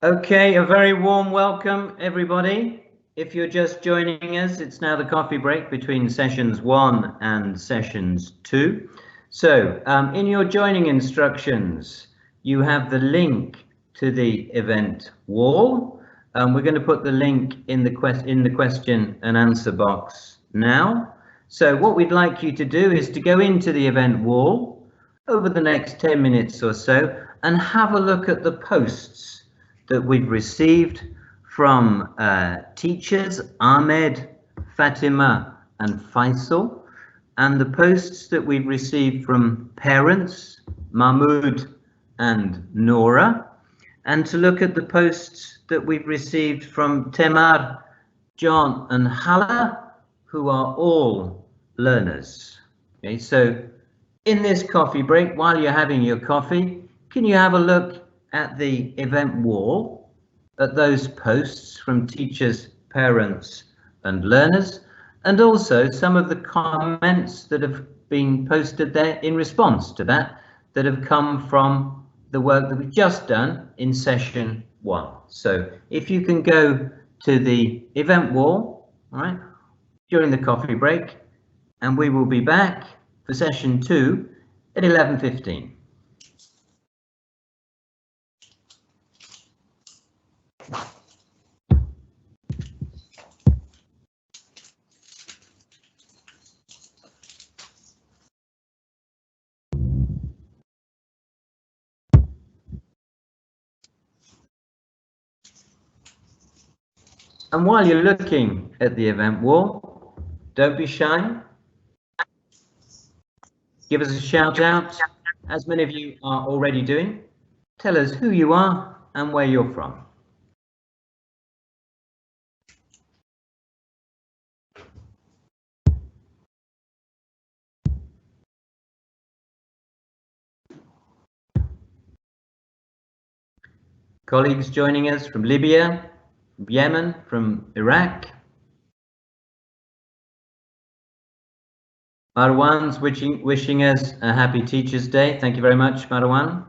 Okay, a very warm welcome, everybody. If you're just joining us, it's now the coffee break between sessions 1 and sessions 2. So, in your joining instructions, you have the link to the event wall. We're going to put the link in the question and answer box now. So, what we'd like you to do is to go into the event wall over the next 10 minutes or so and have a look at the posts that we've received from teachers Ahmed, Fatima and Faisal, and the posts that we've received from parents Mahmoud and Nora, and to look at the posts that we've received from Temar, John and Hala, who are all learners. Okay, so in this coffee break, while you're having your coffee, can you have a look at the event wall, at those posts from teachers, parents and learners, and also some of the comments that have been posted there in response to that have come from the work that we've just done in session 1. So if you can go to the event wall, all right, during the coffee break, and we will be back for session 2 at 11:15. And while you're looking at the event wall, don't be shy. Give us a shout out, as many of you are already doing. Tell us who you are and where you're from. Colleagues joining us from Libya, from Yemen, from Iraq. Marwan's wishing us a happy Teachers' Day. Thank you very much, Marwan.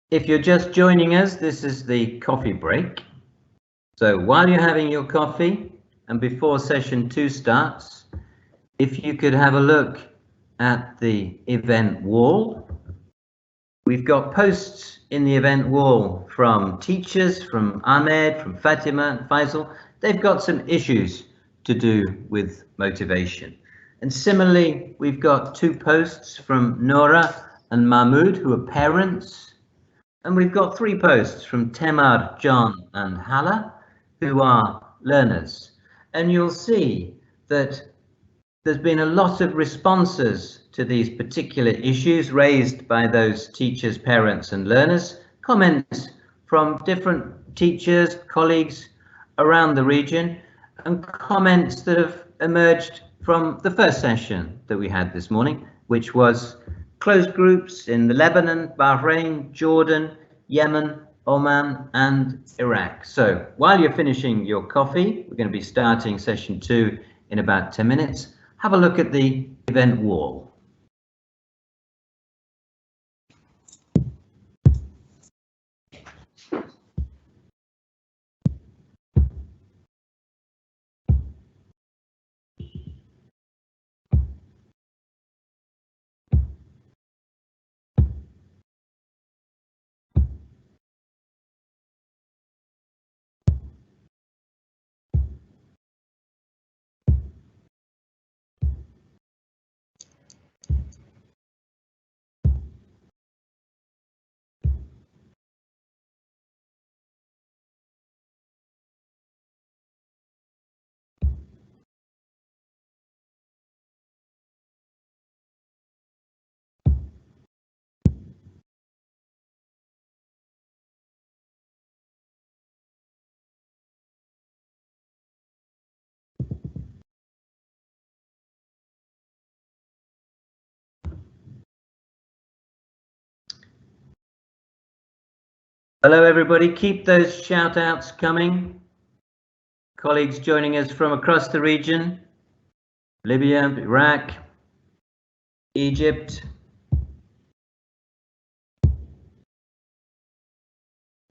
If you're just joining us, this is the coffee break. So while you're having your coffee and before session 2 starts, if you could have a look at the event wall. We've got posts in the event wall from teachers, from Ahmed, from Fatima and Faisal. They've got some issues to do with motivation. And similarly, we've got 2 posts from Nora and Mahmoud, who are parents. And we've got 3 posts from Temar, John and Hala, who are learners. And you'll see that there's been a lot of responses to these particular issues raised by those teachers, parents and learners, comments from different teachers, colleagues around the region, and comments that have emerged from the first session that we had this morning, which was closed groups in Lebanon, Bahrain, Jordan, Yemen, Oman and Iraq. So while you're finishing your coffee, we're going to be starting session 2 in about 10 minutes. Have a look at the event wall. Hello, everybody. Keep those shout outs coming. Colleagues joining us from across the region, Libya, Iraq, Egypt,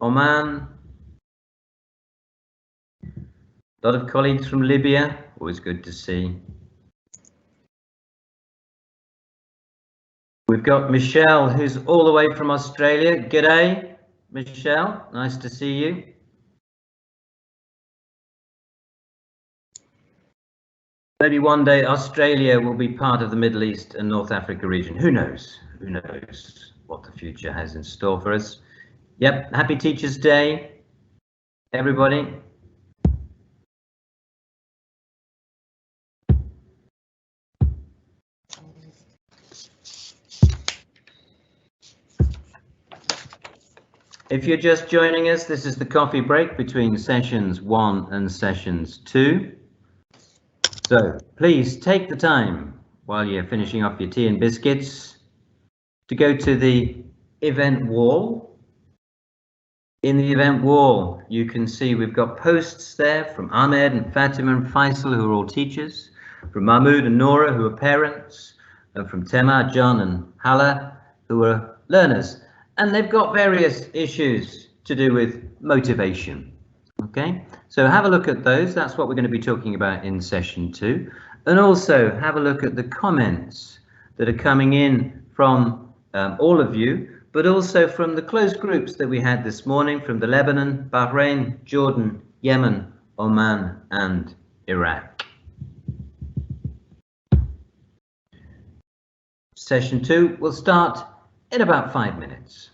Oman. A lot of colleagues from Libya, always good to see. We've got Michelle, who's all the way from Australia. G'day, Michelle, nice to see you. Maybe one day Australia will be part of the Middle East and North Africa region. Who knows? Who knows what the future has in store for us? Yep, happy Teachers' Day, everybody. If you're just joining us, this is the coffee break between sessions 1 and sessions 2. So please take the time while you're finishing off your tea and biscuits to go to the event wall. In the event wall, you can see we've got posts there from Ahmed and Fatima and Faisal, who are all teachers, from Mahmoud and Nora, who are parents, and from Tema, John and Hala, who are learners. And they've got various issues to do with motivation. Okay, so have a look at those. That's what we're going to be talking about in session 2. And also have a look at the comments that are coming in from all of you, but also from the closed groups that we had this morning from the Lebanon, Bahrain, Jordan, Yemen, Oman, and Iraq. Session 2 will start in about 5 minutes.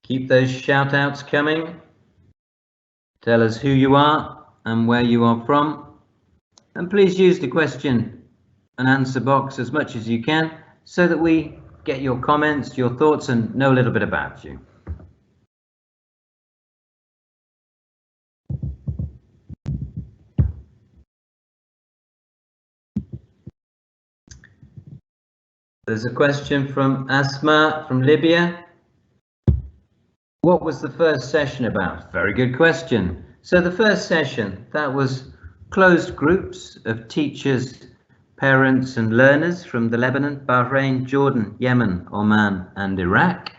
Keep those shout outs coming. Tell us who you are and where you are from. And please use the question and answer box as much as you can so that we get your comments, your thoughts, and know a little bit about you. There's a question from Asma from Libya. What was the first session about? Very good question. So the first session, that was closed groups of teachers, parents and learners from the Lebanon, Bahrain, Jordan, Yemen, Oman and Iraq,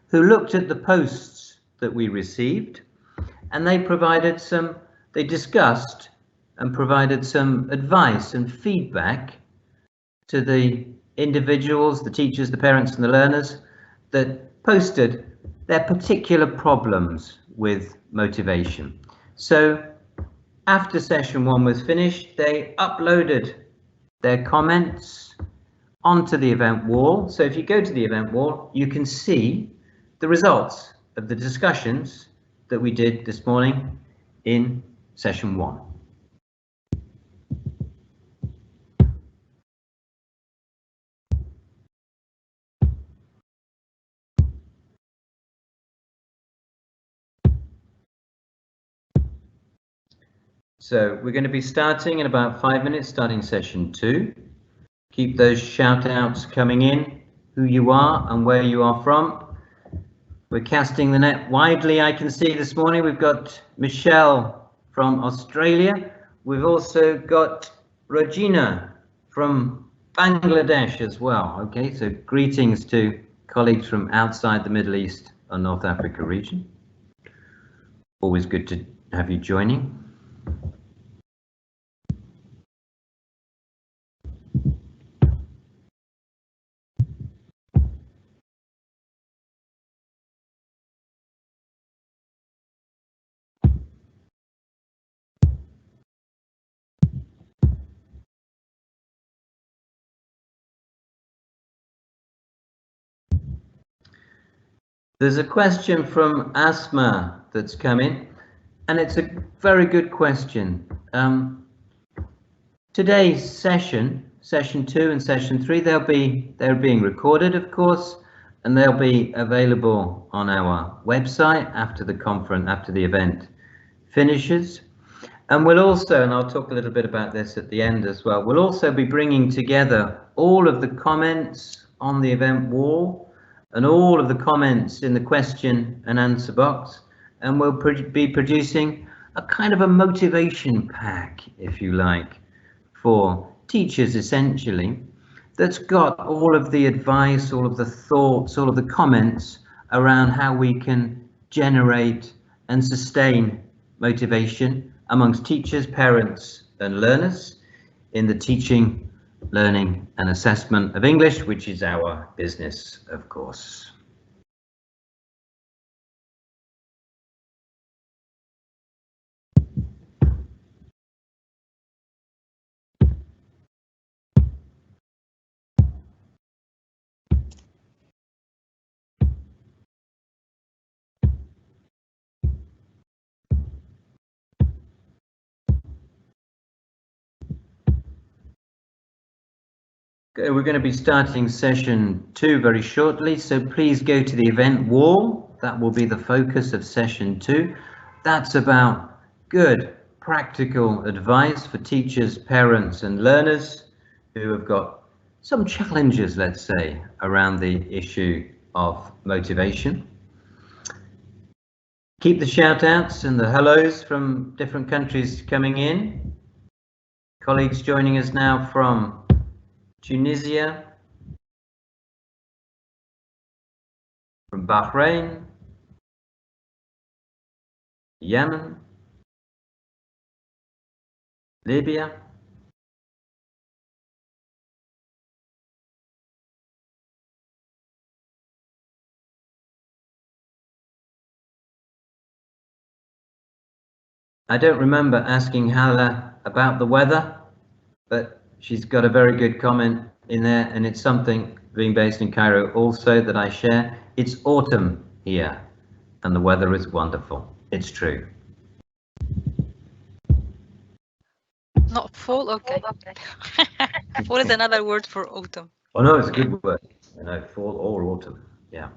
who looked at the posts that we received, and they discussed and provided some advice and feedback to the individuals, the teachers, the parents and the learners that posted their particular problems with motivation. So after session 1 was finished, they uploaded their comments onto the event wall. So if you go to the event wall, you can see the results of the discussions that we did this morning in session 1. So we're going to be starting in about 5 minutes, starting session 2. Keep those shout outs coming in, who you are and where you are from. We're casting the net widely. I can see this morning we've got Michelle from Australia. We've also got Regina from Bangladesh as well. Okay, so greetings to colleagues from outside the Middle East and North Africa region. Always good to have you joining. There's a question from Asma that's come in, and it's a very good question. Today's session 2 and session 3, they're being recorded, of course, and they'll be available on our website after the conference, after the event finishes. And we'll also, and I'll talk a little bit about this at the end as well, we'll also be bringing together all of the comments on the event wall and all of the comments in the question and answer box, and we'll be producing a kind of a motivation pack, if you like, for teachers essentially, that's got all of the advice, all of the thoughts, all of the comments around how we can generate and sustain motivation amongst teachers, parents and learners in the teaching, learning and assessment of English, which is our business, of course. Okay, we're going to be starting session 2 very shortly, so please go to the event wall. That will be the focus of session 2. That's about good practical advice for teachers, parents and learners who have got some challenges, let's say, around the issue of motivation. Keep the shout outs and the hellos from different countries coming in. Colleagues joining us now from Tunisia, from Bahrain, Yemen, Libya, I don't remember asking Hala about the weather, but she's got a very good comment in there, and it's something, being based in Cairo also, that I share. It's autumn here and the weather is wonderful. It's true. Not fall, okay. Fall is another word for autumn. Oh no, it's a good word. You know, fall or autumn. Yeah.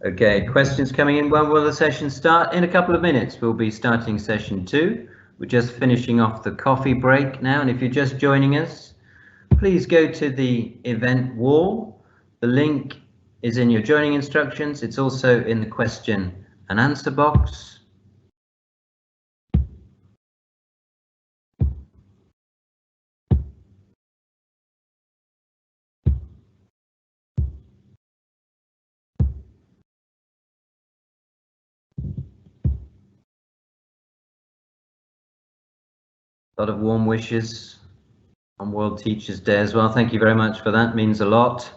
Okay, questions coming in. When will the session start? In a couple of minutes, we'll be starting session 2. We're just finishing off the coffee break now, and if you're just joining us, please go to the event wall. The link is in your joining instructions. It's also in the question and answer box. A lot of warm wishes on World Teachers Day as well. Thank you very much for that. Means a lot.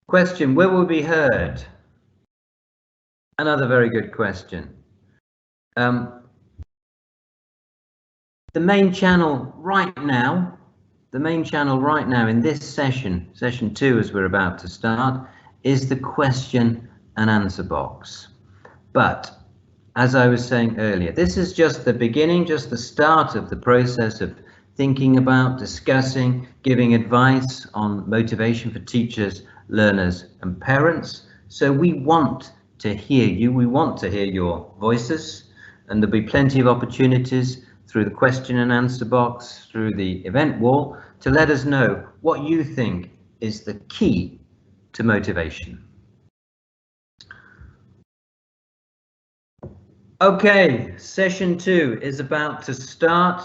Question, where will we be heard? Another very good question. The main channel right now in this session 2, as we're about to start, is the question and answer box. But as I was saying earlier, this is just the beginning, just the start of the process of thinking about, discussing, giving advice on motivation for teachers, learners and parents. So we want to hear you, we want to hear your voices, and there'll be plenty of opportunities through the question and answer box, through the event wall, to let us know what you think is the key to motivation. Okay, session 2 is about to start.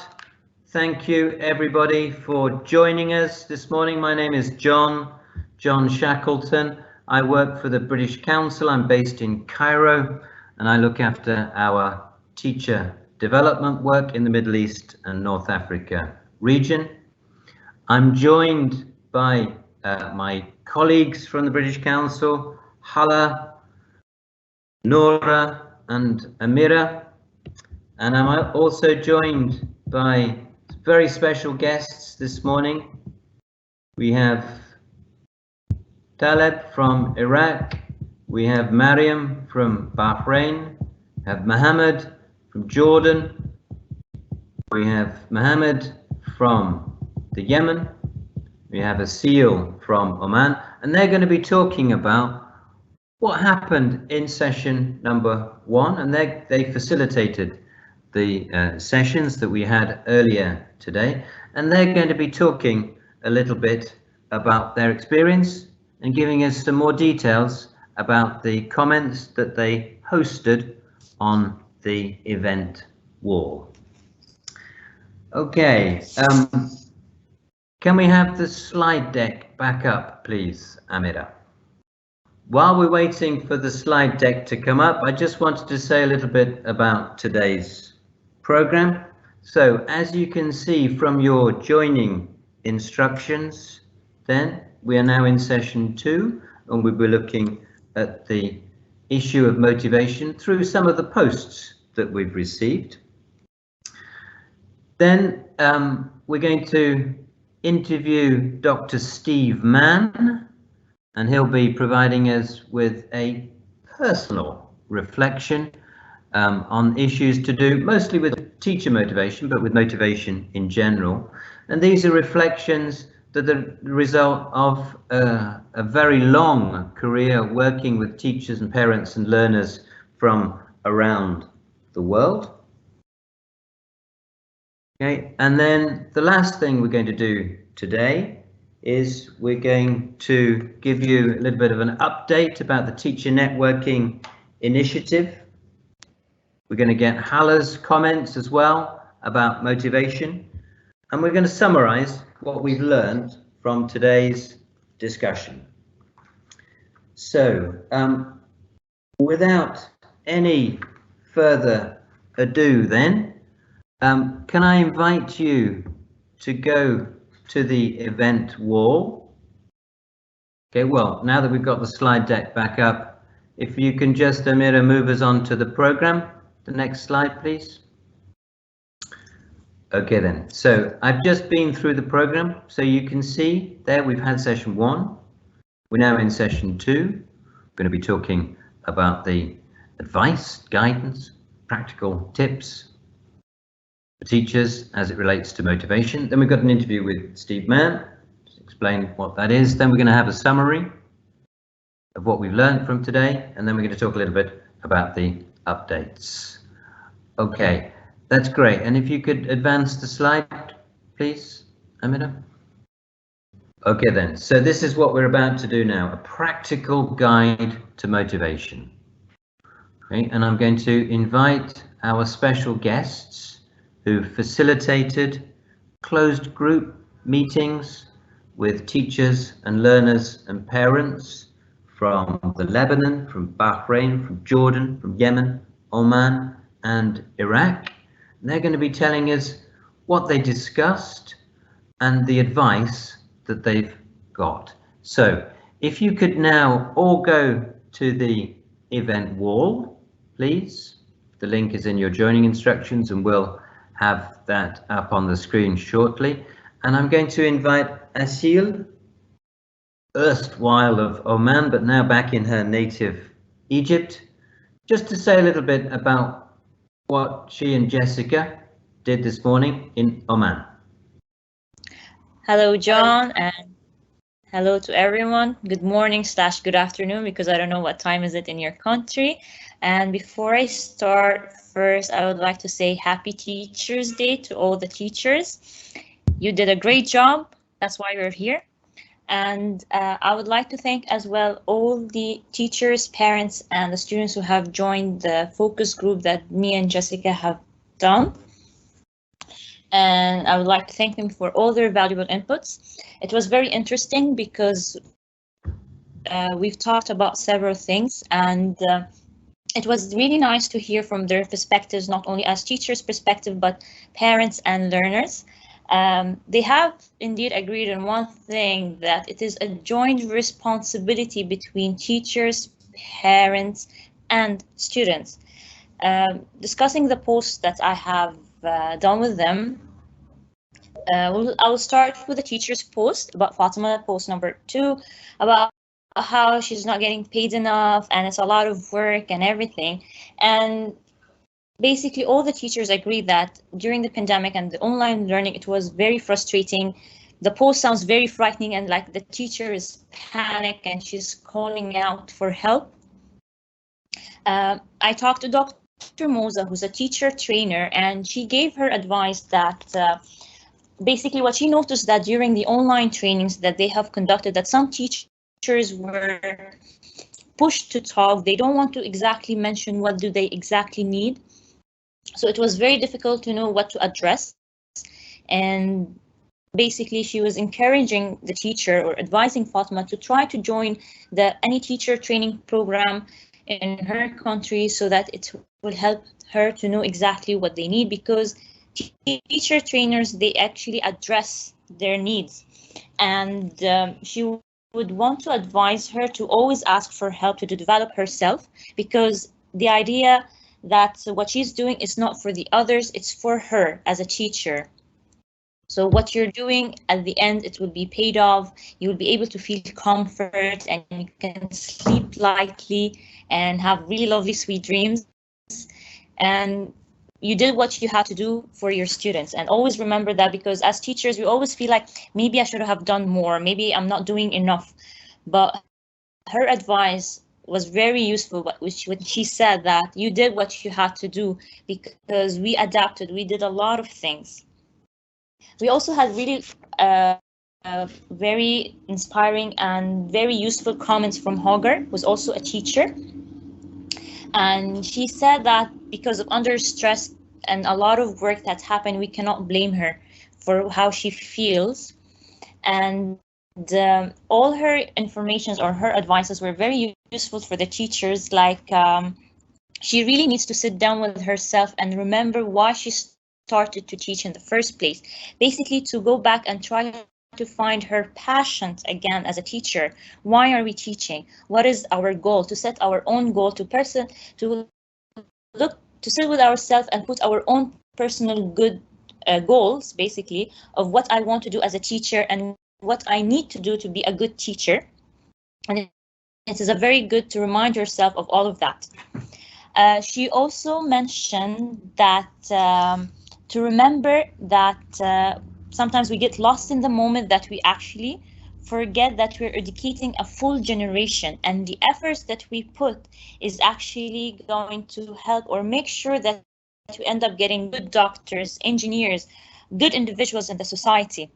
Thank you everybody for joining us this morning. My name is John Shackleton. I work for the British Council. I'm based in Cairo, and I look after our teacher development work in the Middle East and North Africa region. I'm joined by my colleagues from the British Council, Hala, Nora and Amira, and I'm also joined by very special guests this morning. We have Taleb from Iraq, we have Mariam from Bahrain, we have Mohammed from Jordan, we have Mohammed from the Yemen, we have Asil from Oman, and they're going to be talking about what happened in session number 1, and they facilitated the sessions that we had earlier today, and they're going to be talking a little bit about their experience and giving us some more details about the comments that they posted on the event wall. Okay, can we have the slide deck back up, please, Amira? While we're waiting for the slide deck to come up, I just wanted to say a little bit about today's program. So as you can see from your joining instructions, then we are now in session 2, and we'll be looking at the issue of motivation through some of the posts that we've received. Then we're going to interview Dr. Steve Mann, and he'll be providing us with a personal reflection on issues to do mostly with teacher motivation, but with motivation in general. And these are reflections that are the result of a very long career working with teachers and parents and learners from around the world. Okay, and then the last thing we're going to do today is we're going to give you a little bit of an update about the Teacher Networking Initiative. We're going to get Hala's comments as well about motivation, and we're going to summarize what we've learned from today's discussion. So, without any further ado then, can I invite you to go to the event wall? Okay, well, now that we've got the slide deck back up, if you can just, Amira, move us on to the program. The next slide, please. Okay then, so I've just been through the program, so you can see there we've had session 1. We're now in session 2. We're going to be talking about the advice, guidance, practical tips for teachers as it relates to motivation. Then we've got an interview with Steve Mann to explain what that is. Then we're going to have a summary of what we've learned from today, and then we're going to talk a little bit about the updates. Okay, that's great. And if you could advance the slide, please, Amina. Okay then, so this is what we're about to do now, a practical guide to motivation. Okay, and I'm going to invite our special guests who facilitated closed group meetings with teachers and learners and parents from the Lebanon, from Bahrain, from Jordan, from Yemen, Oman, and Iraq. And they're going to be telling us what they discussed and the advice that they've got. So if you could now all go to the event wall, please. The link is in your joining instructions, and we'll have that up on the screen shortly. And I'm going to invite Asil, erstwhile of Oman, but now back in her native Egypt, just to say a little bit about what she and Jessica did this morning in Oman. Hello, John, and hello to everyone. Good morning / good afternoon, because I don't know what time is it in your country. And before I start, first, I would like to say Happy Teachers Day to all the teachers. You did a great job. That's why we're here. And I would like to thank as well all the teachers, parents, and the students who have joined the focus group that me and Jessica have done. And I would like to thank them for all their valuable inputs. It was very interesting because we've talked about several things, and it was really nice to hear from their perspectives, not only as teachers' perspective, but parents and learners. They have indeed agreed on one thing, that it is a joint responsibility between teachers, parents, and students. Discussing the posts that I have done with them, I will start with the teacher's post about Fatima, post number 2, about how she's not getting paid enough and it's a lot of work and everything. And basically all the teachers agree that during the pandemic and the online learning, it was very frustrating. The post sounds very frightening, and like the teacher is panic and she's calling out for help. I talked to Dr. Moza, who's a teacher trainer, and she gave her advice that basically what she noticed that during the online trainings that they have conducted, that some teachers were pushed to talk. They don't want to exactly mention what do they exactly need. So it was very difficult to know what to address. And basically she was encouraging the teacher or advising Fatima to try to join the any teacher training program in her country so that it will help her to know exactly what they need, because teacher trainers, they actually address their needs. And she would want to advise her to always ask for help to develop herself, because the idea that what she's doing is not for the others, it's for her as a teacher. So what you're doing at the end, it will be paid off. You will be able to feel comfort and you can sleep lightly and have really lovely, sweet dreams. And you did what you had to do for your students. And always remember that, because as teachers, we always feel like maybe I should have done more, maybe I'm not doing enough. But her advice was very useful, when she said that you did what you had to do, because we adapted, we did a lot of things. We also had really very inspiring and very useful comments from Hagar, who's also a teacher. And she said that because of under stress and a lot of work that's happened, we cannot blame her for how she feels. And all her informations or her advices were very useful for the teachers. Like she really needs to sit down with herself and remember why she started to teach in the first place. Basically to go back and try to find her passion again as a teacher. Why are we teaching? What is our goal? To set our own goal, to sit with ourselves and put our own personal good goals, basically, of what I want to do as a teacher and what I need to do to be a good teacher. And it is a very good to remind yourself of all of that. She also mentioned that to remember that sometimes we get lost in the moment, that we actually forget that we're educating a full generation, and the efforts that we put is actually going to help or make sure that we end up getting good doctors, engineers, good individuals in the society.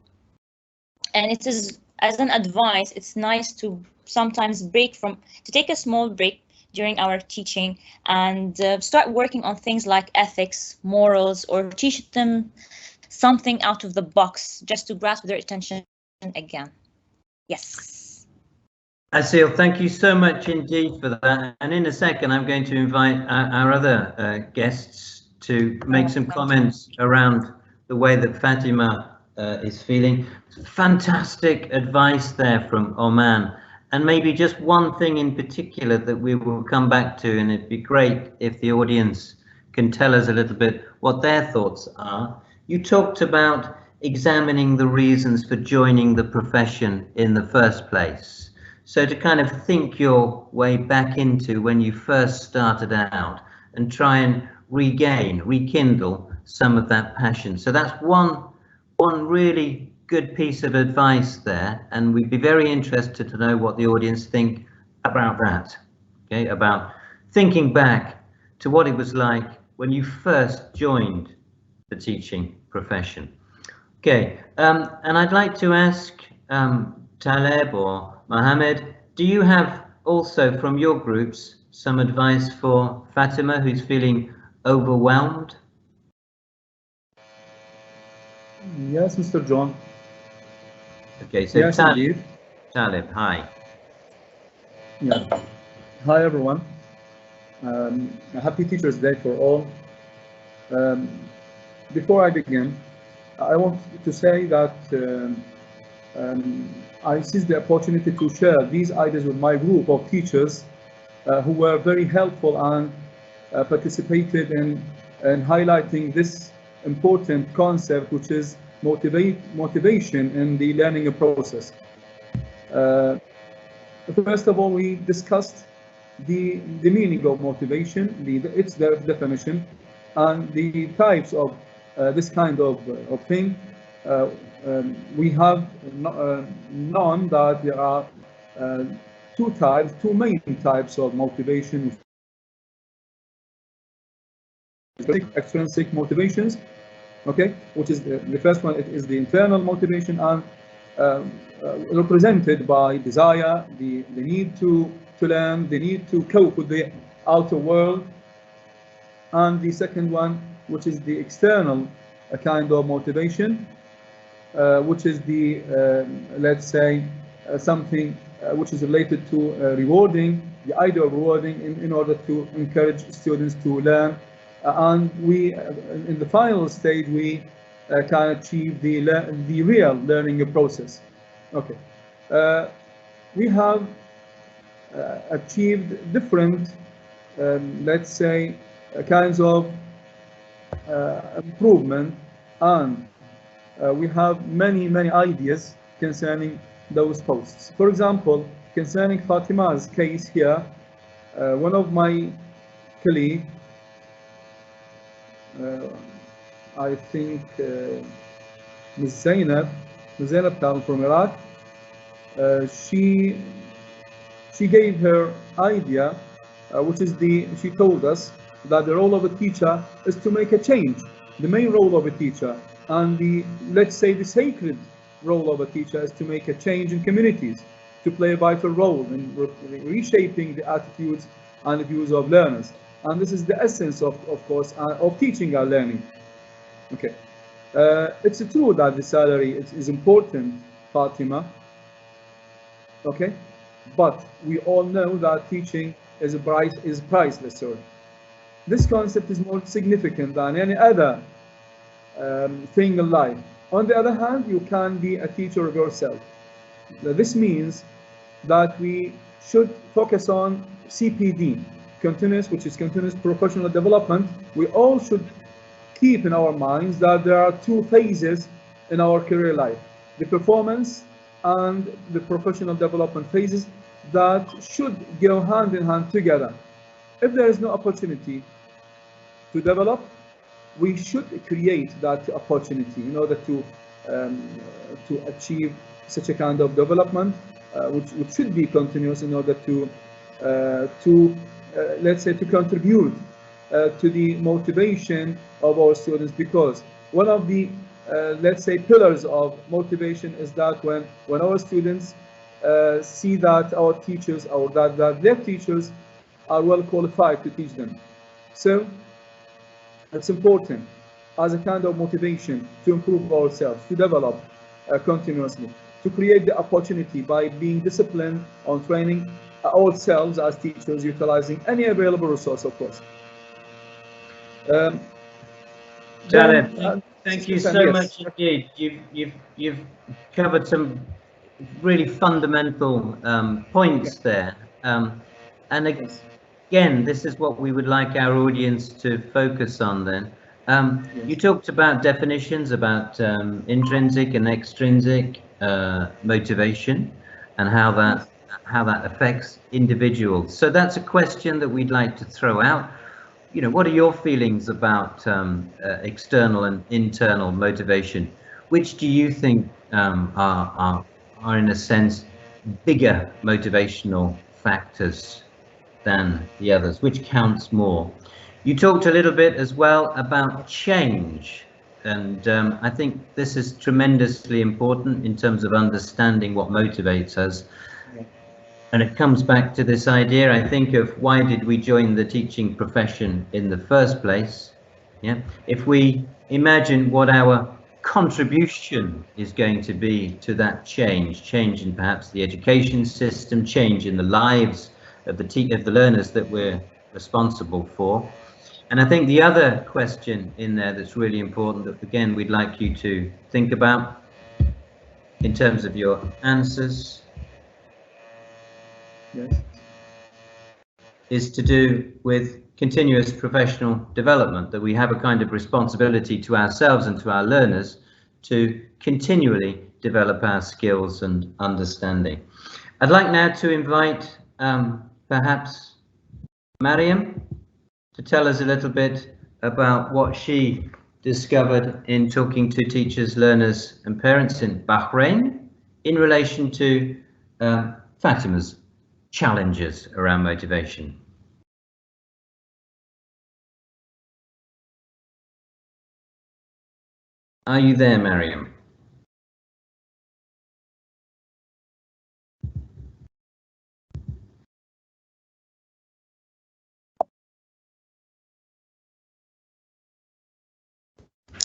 And it is, as an advice, it's nice to sometimes to take a small break during our teaching and start working on things like ethics, morals, or teach them something out of the box just to grasp their attention again. Yes. Asil, thank you so much indeed for that. And in a second, I'm going to invite our other guests to make some comments around the way that Fatima is feeling. Fantastic advice there from Oman. And maybe just one thing in particular that we will come back to, and it'd be great if the audience can tell us a little bit what their thoughts are. You talked about examining the reasons for joining the profession in the first place. So to kind of think your way back into when you first started out and try and rekindle some of that passion. So that's one really good piece of advice there, and we'd be very interested to know what the audience think about that. Okay, about thinking back to what it was like when you first joined the teaching profession. Okay, and I'd like to ask Taleb or Mohammed, do you have also from your groups some advice for Fatima, who's feeling overwhelmed? Yes, Mr. John. Okay, so yes, Taleb, hi. Yeah. Hi, everyone. Happy Teachers Day for all. Before I begin, I want to say that I seized the opportunity to share these ideas with my group of teachers who were very helpful and participated in highlighting this important concept, which is motivation in the learning process. First of all, we discussed the meaning of motivation, its definition, And the types of this kind of thing, we have known that there are two main types of motivation. Extrinsic motivations, okay, which is the first one. It is the internal motivation, and represented by desire, the need to learn, the need to cope with the outer world. And the second one, which is the external kind of motivation, which is the let's say something which is related to rewarding, the idea of rewarding in order to encourage students to learn. And we, in the final stage, we can achieve the real learning process. Okay, we have achieved different, let's say, kinds of improvement, and we have many ideas concerning those posts. For example, concerning Fatima's case here, one of my colleagues, I think Ms. Zainab from Iraq, she gave her idea, which is she told us that the role of a teacher is to make a change. The main role of a teacher, and let's say the sacred role of a teacher, is to make a change in communities, to play a vital role in reshaping the attitudes and views of learners. And this is the essence of course, of teaching and learning. Okay, it's true that the salary is important, Fatima. Okay, but we all know that teaching is priceless. Sorry, this concept is more significant than any other thing in life. On the other hand, you can be a teacher of yourself. This means that we should focus on CPD, which is continuous professional development. We all should keep in our minds that there are two phases in our career life: the performance and the professional development phases, that should go hand in hand together. If there is no opportunity to develop, we should create that opportunity in order to achieve such a kind of development, which should be continuous, in order to let's say, to contribute to the motivation of our students. Because one of the let's say pillars of motivation is that when our students see that our teachers, or that their teachers are well qualified to teach them. So it's important as a kind of motivation to improve ourselves, to develop continuously, to create the opportunity by being disciplined on training ourselves as teachers, utilizing any available resource, of course. Jared, thank you so much indeed. You've covered some really fundamental points there, and again, this is what we would like our audience to focus on then. You talked about definitions, about intrinsic and extrinsic motivation, and how that affects individuals. So that's a question that we'd like to throw out. You know, what are your feelings about external and internal motivation? Which do you think are in a sense bigger motivational factors than the others? Which counts more? You talked a little bit as well about change, and I think this is tremendously important in terms of understanding what motivates us. And it comes back to this idea, I think, of why did we join the teaching profession in the first place? Yeah, if we imagine what our contribution is going to be to that change in perhaps the education system, change in the lives of the learners that we're responsible for. And I think the other question in there that's really important, that again we'd like you to think about in terms of your answers, is to do with continuous professional development, that we have a kind of responsibility to ourselves and to our learners to continually develop our skills and understanding. I'd like now to invite perhaps Mariam to tell us a little bit about what she discovered in talking to teachers, learners and parents in Bahrain in relation to Fatima's challenges around motivation. Are you there, Mariam?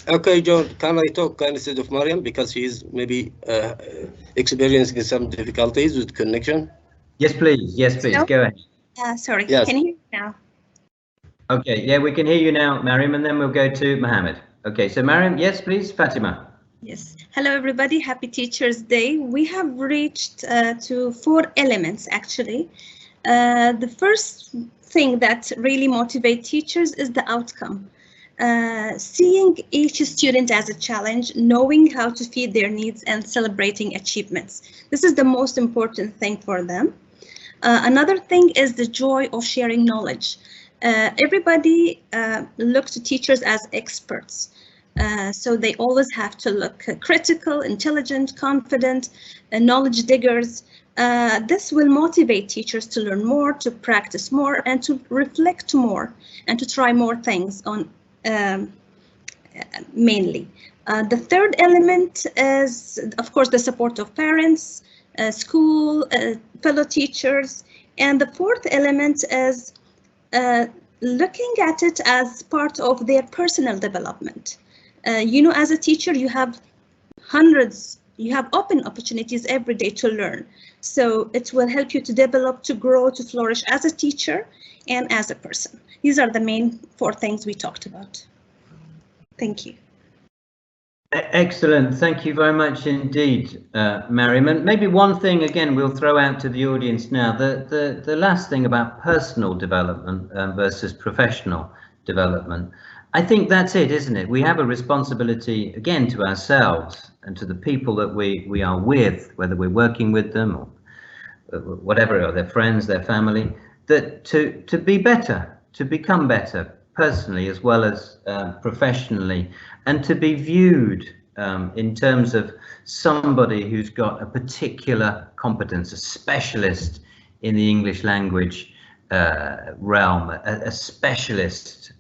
Okay, John, can I talk instead of Mariam because she's maybe experiencing some difficulties with connection? Yes, please. Yes, please. No? Go ahead. Sorry, Yes. can you hear me now? Okay, yeah, we can hear you now, Mariam, and then we'll go to Mohammed. Okay, so Mariam, yes, please, Fatima. Yes. Hello, everybody. Happy Teachers Day. We have reached to 4 elements, actually. The first thing that really motivates teachers is the outcome. Seeing each student as a challenge, knowing how to feed their needs and celebrating achievements. This is the most important thing for them. Another thing is the joy of sharing knowledge. Everybody looks to teachers as experts. So they always have to look critical, intelligent, confident, knowledge diggers. This will motivate teachers to learn more, to practice more, and to reflect more, and to try more things on mainly. The third element is, of course, the support of parents, school, fellow teachers. And the fourth element is looking at it as part of their personal development. You know, as a teacher, you have you have open opportunities every day to learn. So it will help you to develop, to grow, to flourish as a teacher and as a person. These are the main 4 things we talked about. Thank you. Excellent. Thank you very much indeed, Mariam. And maybe one thing, again, we'll throw out to the audience now, the last thing about personal development versus professional development. I think that's it, isn't it? We have a responsibility, again, to ourselves and to the people that we are with, whether we're working with them or whatever, or their friends, their family, that to be better, to become better personally as well as professionally, and to be viewed in terms of somebody who's got a particular competence, a specialist in the English language realm, a specialist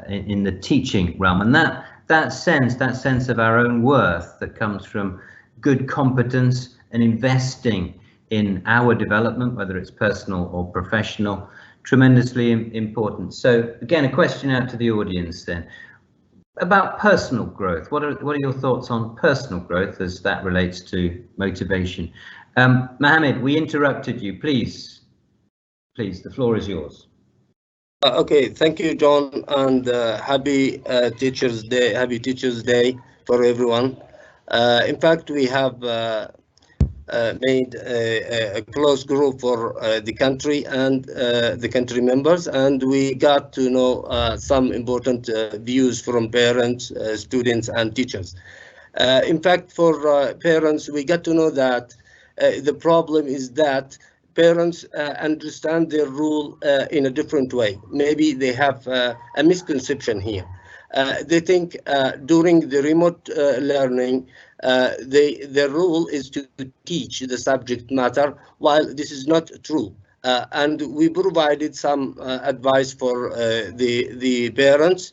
in the teaching realm, and that sense of our own worth that comes from good competence and investing in our development, whether it's personal or professional, tremendously important. So again, a question out to the audience then about personal growth. What are your thoughts on personal growth as that relates to motivation? Mohammed, we interrupted you. Please, the floor is yours. Okay, thank you, John, and happy Teachers Day. Happy Teachers Day for everyone. In fact, we have made a close group for the country and the country members, and we got to know some important views from parents, students, and teachers. In fact, for parents, we got to know that the problem is that parents understand their role in a different way. Maybe they have a misconception here. They think during the remote learning, their role is to teach the subject matter, while this is not true. And we provided some advice for the parents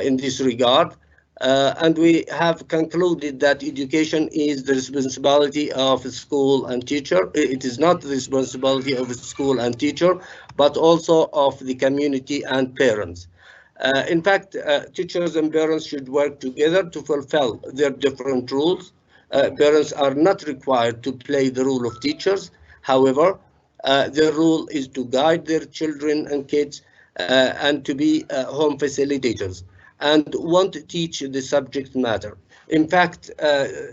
in this regard. And we have concluded that education is the responsibility of school and teacher. It is not the responsibility of school and teacher, but also of the community and parents. In fact, teachers and parents should work together to fulfill their different roles. Parents are not required to play the role of teachers. However, their role is to guide their children and kids and to be home facilitators and want to teach the subject matter. In fact,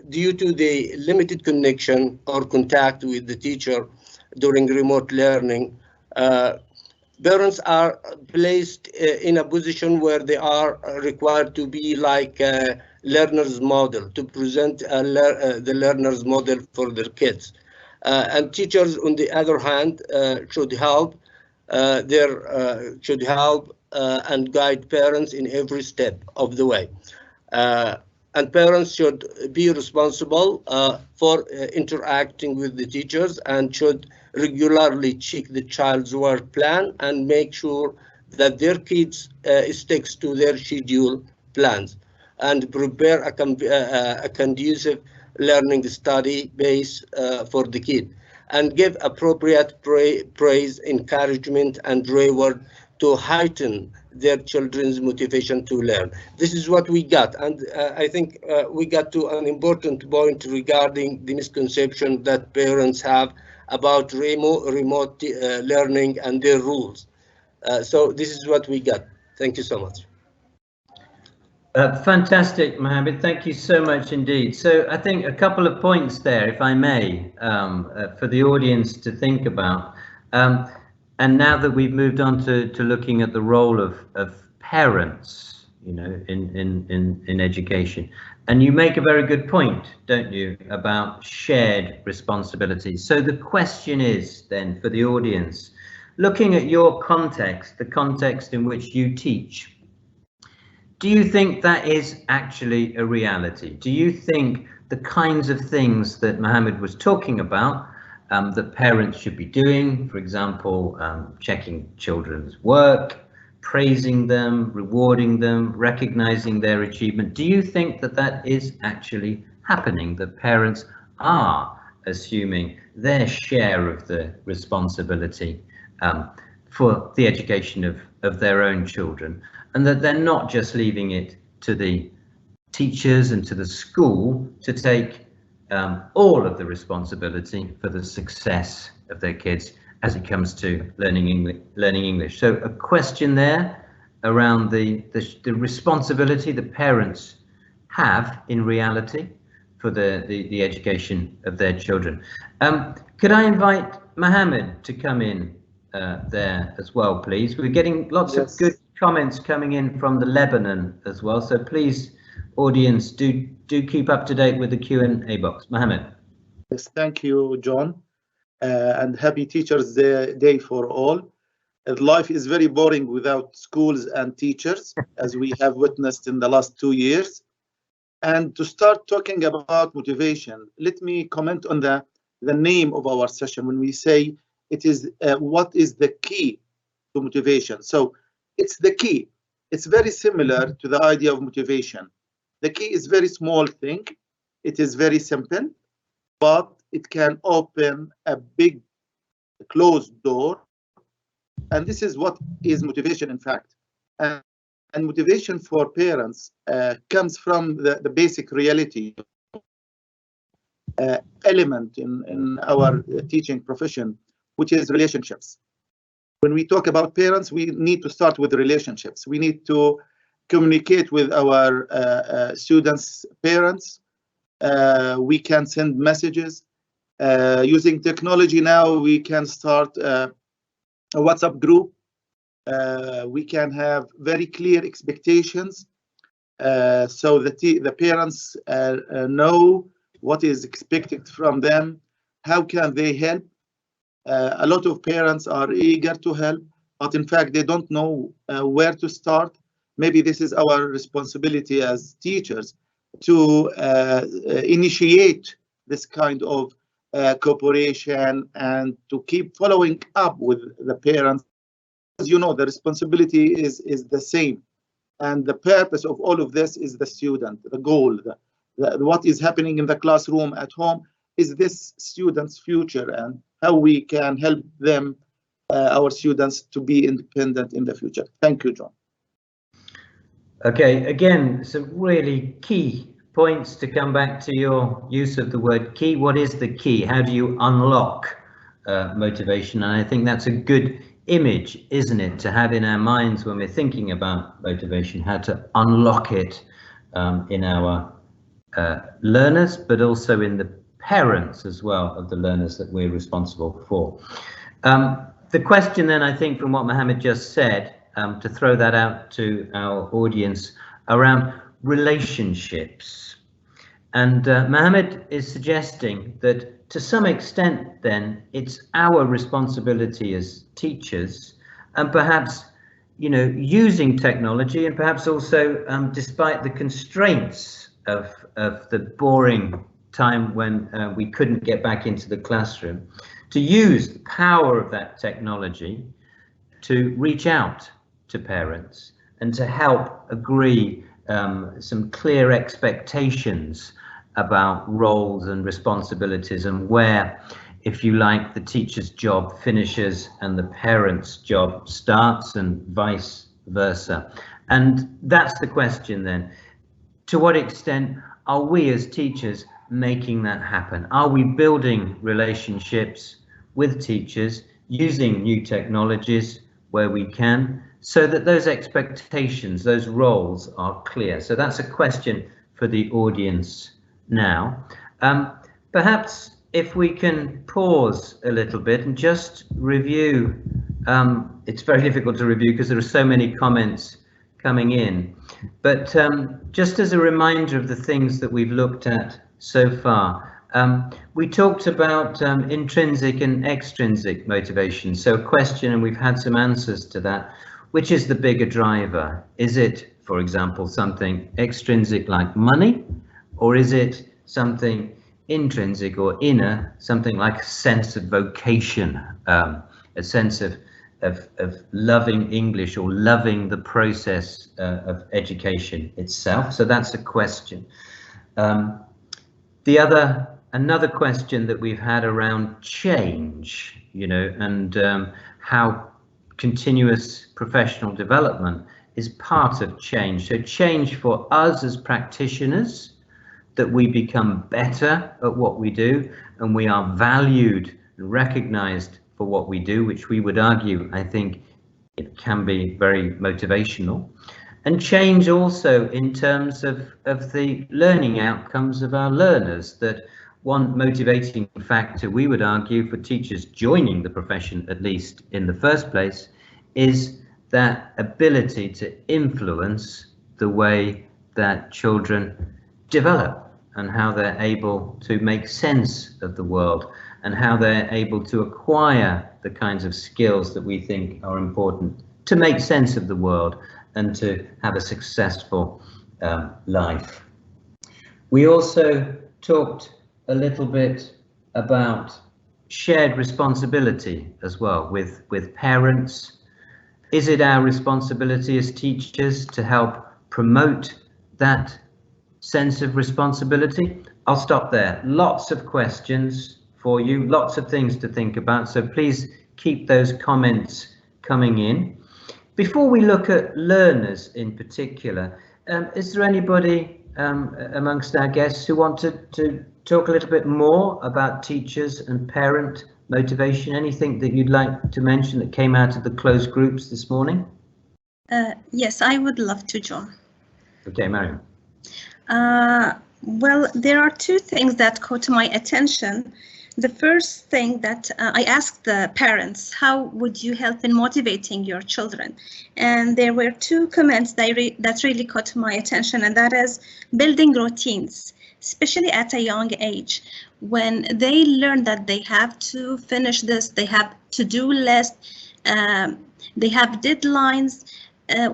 due to the limited connection or contact with the teacher during remote learning, parents are placed in a position where they are required to be like a learner's model, to present the learner's model for their kids. And teachers, on the other hand, should help and guide parents in every step of the way. And parents should be responsible for interacting with the teachers and should regularly check the child's work plan and make sure that their kids sticks to their schedule plans and prepare a conducive learning study base for the kid and give appropriate praise, encouragement, and reward to heighten their children's motivation to learn. This is what we got, and I think we got to an important point regarding the misconception that parents have about remote learning and their rules. So this is what we got. Thank you so much. Fantastic, Mohammed. Thank you so much indeed. So I think a couple of points there, if I may, for the audience to think about. And now that we've moved on to looking at the role of parents, you know, in education, and you make a very good point, don't you, about shared responsibility. So the question is then for the audience, looking at your context, the context in which you teach, do you think that is actually a reality? Do you think the kinds of things that Mohammed was talking about that parents should be doing, for example, checking children's work, praising them, rewarding them, recognizing their achievement, do you think that that is actually happening, that parents are assuming their share of the responsibility for the education of their own children, and that they're not just leaving it to the teachers and to the school to take all of the responsibility for the success of their kids as it comes to learning English? So a question there around the responsibility that parents have in reality for the education of their children. Could I invite Mohammed to come in there as well, please? We're getting lots of good comments coming in from the Lebanon as well, so please, audience, do keep up to date with the Q&A box. Mohammed. Yes, thank you, John, and happy Teachers Day for all. Life is very boring without schools and teachers, as we have witnessed in the last 2 years. And to start talking about motivation, let me comment on the name of our session. When we say it is what is the key to motivation? So it's the key. It's very similar to the idea of motivation. The key is very small thing. It is very simple, but it can open a big closed door. And this is what is motivation, in fact. And motivation for parents comes from the basic reality element in our teaching profession, which is relationships. When we talk about parents, we need to start with relationships. We need to communicate with our students' parents. We can send messages. Using technology now, we can start a WhatsApp group. We can have very clear expectations so that the parents know what is expected from them. How can they help? A lot of parents are eager to help, but in fact, they don't know where to start. Maybe this is our responsibility as teachers to initiate this kind of cooperation and to keep following up with the parents. As you know, the responsibility is the same. And the purpose of all of this is the student, the goal, what is happening in the classroom at home is this student's future and how we can help them, our students, to be independent in the future. Thank you, John. Okay, again, some really key points to come back to your use of the word key. What is the key? How do you unlock motivation? And I think that's a good image, isn't it, to have in our minds when we're thinking about motivation, how to unlock it in our learners, but also in the parents as well of the learners that we're responsible for. The question then, I think, from what Mohammed just said, to throw that out to our audience around relationships. And Mohammed is suggesting that to some extent then it's our responsibility as teachers and perhaps you know, using technology, and perhaps also despite the constraints of the boring time when we couldn't get back into the classroom, to use the power of that technology to reach out to parents and to help agree some clear expectations about roles and responsibilities, and where, if you like, the teacher's job finishes and the parent's job starts, and vice versa. And that's the question then. To what extent are we as teachers making that happen? Are we building relationships with teachers using new technologies where we can, so that those expectations, those roles are clear? So that's a question for the audience now. Perhaps if we can pause a little bit and just review, it's very difficult to review because there are so many comments coming in, but just as a reminder of the things that we've looked at so far, we talked about intrinsic and extrinsic motivation. So a question, and we've had some answers to that. Which is the bigger driver? Is it, for example, something extrinsic like money, or is it something intrinsic or inner, something like a sense of vocation, a sense of loving English or loving the process of education itself? So that's a question. Another question that we've had around change, you know, and how continuous professional development is part of change. So change for us as practitioners, that we become better at what we do and we are valued and recognized for what we do, which we would argue, I think, it can be very motivational. And change also in terms of the learning outcomes of our learners, that one motivating factor, we would argue, for teachers joining the profession, at least in the first place, is that ability to influence the way that children develop and how they're able to make sense of the world and how they're able to acquire the kinds of skills that we think are important to make sense of the world and to have a successful life. We also talked a little bit about shared responsibility as well with parents. Is it our responsibility as teachers to help promote that sense of responsibility? I'll stop there. Lots of questions for you, lots of things to think about, so please keep those comments coming in. Before we look at learners in particular, is there anybody amongst our guests who want to talk a little bit more about teachers and parent motivation? Anything that you'd like to mention that came out of the closed groups this morning? Yes, I would love to, John. Okay, Mariam. Well, there are two things that caught my attention. The first thing that I asked the parents, how would you help in motivating your children? And there were two comments that really caught my attention, and that is building routines, especially at a young age, when they learn that they have to finish this, they have to-do list, they have deadlines.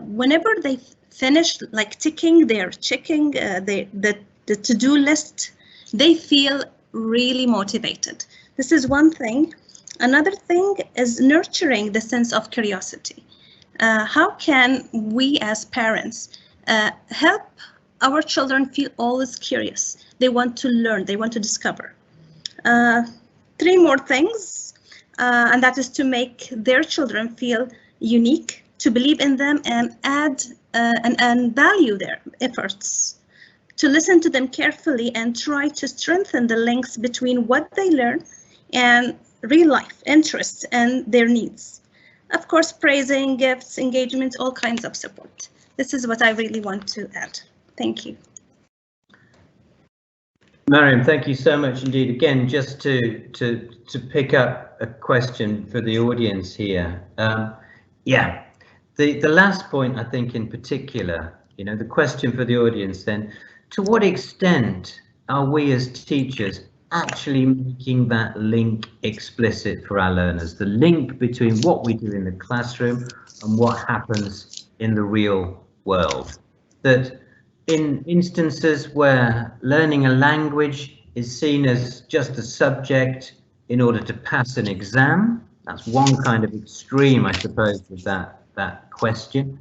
Whenever they finish, like checking the to-do list, they feel really motivated. This is one thing. Another thing is nurturing the sense of curiosity. How can we as parents help our children feel always curious? They want to learn, they want to discover. Three more things, and that is to make their children feel unique, to believe in them and add and value their efforts, to listen to them carefully and try to strengthen the links between what they learn and real life interests and their needs. Of course, praising, gifts, engagement, all kinds of support. This is what I really want to add. Thank you. Mariam, thank you so much indeed. Again, just to pick up a question for the audience here. Yeah, the last point, I think in particular, you know, the question for the audience then, to what extent are we as teachers actually making that link explicit for our learners, the link between what we do in the classroom and what happens in the real world. That in instances where learning a language is seen as just a subject in order to pass an exam, that's one kind of extreme, I suppose, of that question.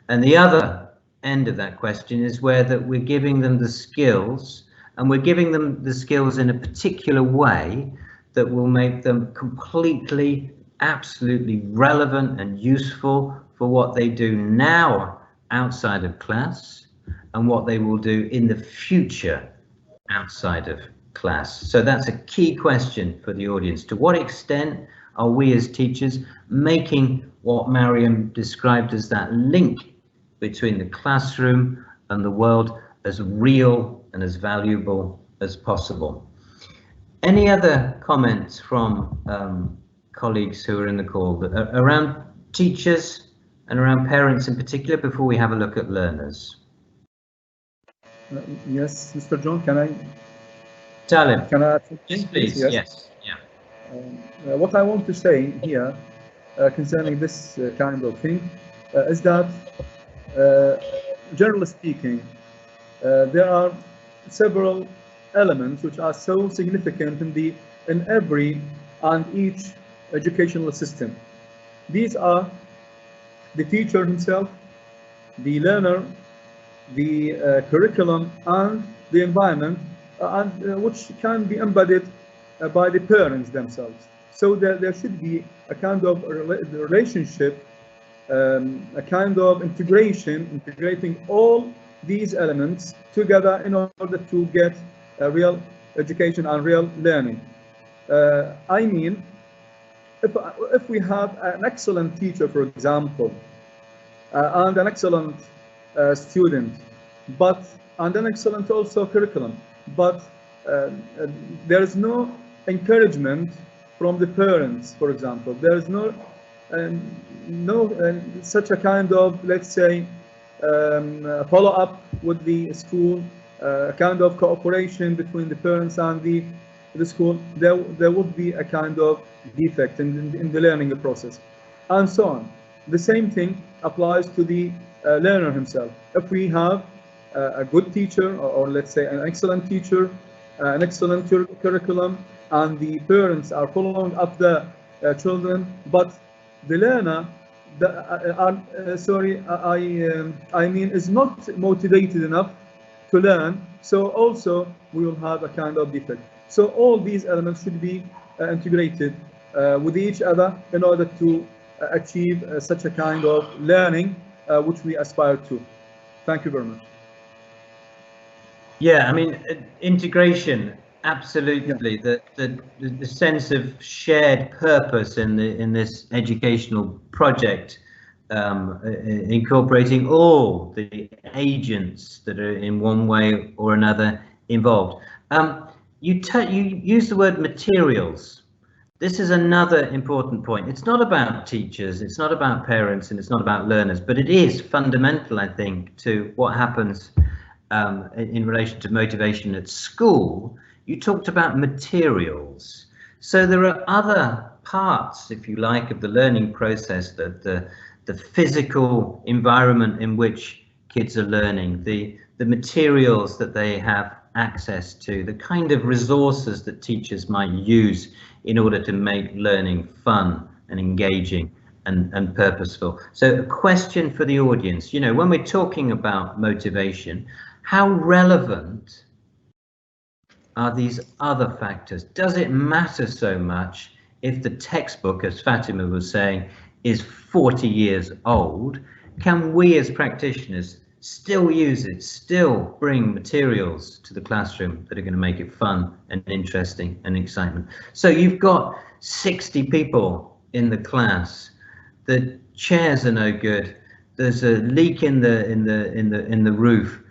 And the other end of that question is where that we're giving them the skills, and we're giving them the skills in a particular way that will make them completely, absolutely relevant and useful for what they do now outside of class and what they will do in the future outside of class. So that's a key question for the audience. To what extent are we as teachers making what Mariam described as that link between the classroom and the world as real and as valuable as possible? Any other comments from colleagues who are in the call around teachers and around parents in particular before we have a look at learners? Yes, Mr. John, can I? Salim. Can I? Yes, please. Yes. Yeah. What I want to say here concerning this kind of thing is that, generally speaking, there are several elements which are so significant in every and each educational system. These are the teacher himself, the learner, the curriculum, and the environment, which can be embedded by the parents themselves. So there should be a kind of relationship, a kind of integrating all these elements together in order to get a real education and real learning. I mean, if we have an excellent teacher, for example, and an excellent student, and an excellent also curriculum, but there is no encouragement from the parents, for example. There is no such a kind of, let's say, follow-up with the school, a kind of cooperation between the parents and the school. There would be a kind of defect in the learning process, and so on. The same thing applies to the learner himself. If we have a good teacher, or let's say an excellent teacher, an excellent curriculum, and the parents are following up the children, but the learner, I mean, is not motivated enough to learn, so also we will have a kind of defect. So all these elements should be integrated with each other in order to achieve such a kind of learning which we aspire to. Thank you very much. Yeah, I mean, integration, absolutely. Yeah. The sense of shared purpose in this educational project, incorporating all the agents that are in one way or another involved. You use the word materials. This is another important point. It's not about teachers, it's not about parents, and it's not about learners, but it is fundamental, I think, to what happens in relation to motivation at school. You talked about materials. So there are other parts, if you like, of the learning process, the physical environment in which kids are learning, the materials that they have access to, the kind of resources that teachers might use in order to make learning fun and engaging and purposeful. So a question for the audience, you know, when we're talking about motivation, how relevant are these other factors? Does it matter so much if the textbook, as Fatima was saying, is 40 years old? Can we as practitioners still use it, still bring materials to the classroom that are going to make it fun and interesting and excitement? So you've got 60 people in the class, the chairs are no good, there's a leak in the roof.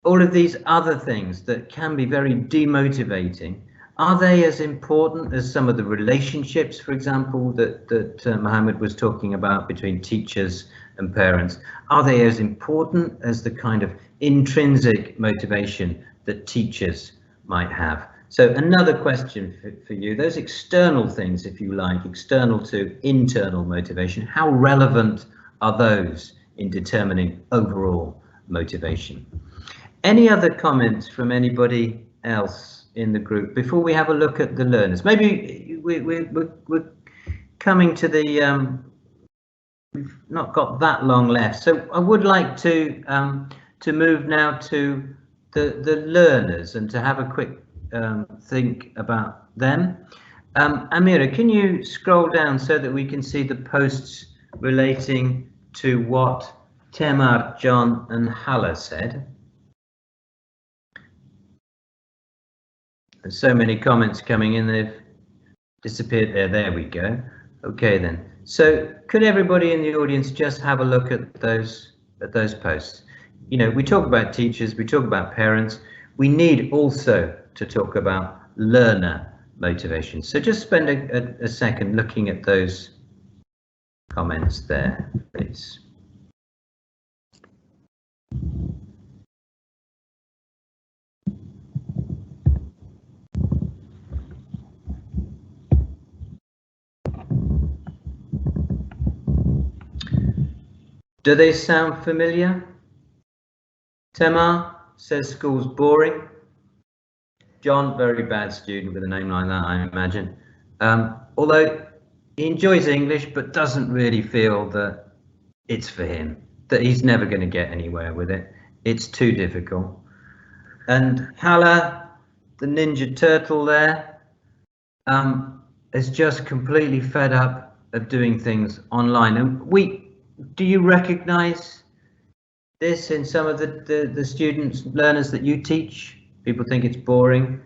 All of these other things that can be very demotivating, are they as important as some of the relationships, for example, that Mohammed was talking about between teachers and parents? Are they as important as the kind of intrinsic motivation that teachers might have? So another question for you, those external things, if you like, external to internal motivation, how relevant are those in determining overall motivation? Any other comments from anybody else in the group before we have a look at the learners? Maybe we're coming to the, we've not got that long left. So I would like to move now to the learners and to have a quick think about them. Amira, can you scroll down so that we can see the posts relating to what Temar, John and Hala said? There's so many comments coming in, they've disappeared there. There we go. Okay then. So could everybody in the audience just have a look at those posts? You know, we talk about teachers, we talk about parents. We need also to talk about learner motivation. So just spend a second looking at those comments there, please. Do they sound familiar? Temar says school's boring. John, very bad student with a name like that, I imagine. Although he enjoys English, but doesn't really feel that it's for him, that he's never going to get anywhere with it. It's too difficult. And Hala, the Ninja Turtle there, is just completely fed up of doing things online. And do you recognize this in some of the students, learners that you teach? People think it's boring.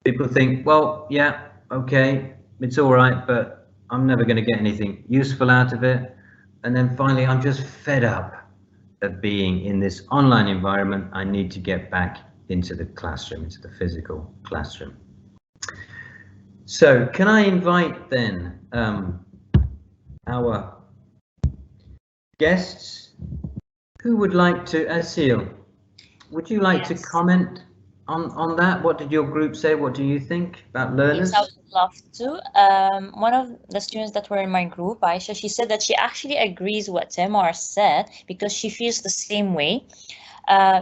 People think, well, yeah, okay, it's all right, but I'm never going to get anything useful out of it. And then finally, I'm just fed up of being in this online environment. I need to get back into the classroom, into the physical classroom. So can I invite then our guests? Who would like to, Asil, would you like to comment on that? What did your group say? What do you think about learners? Yes, I would love to. One of the students that were in my group, Aisha, she said that she actually agrees what Temar said because she feels the same way.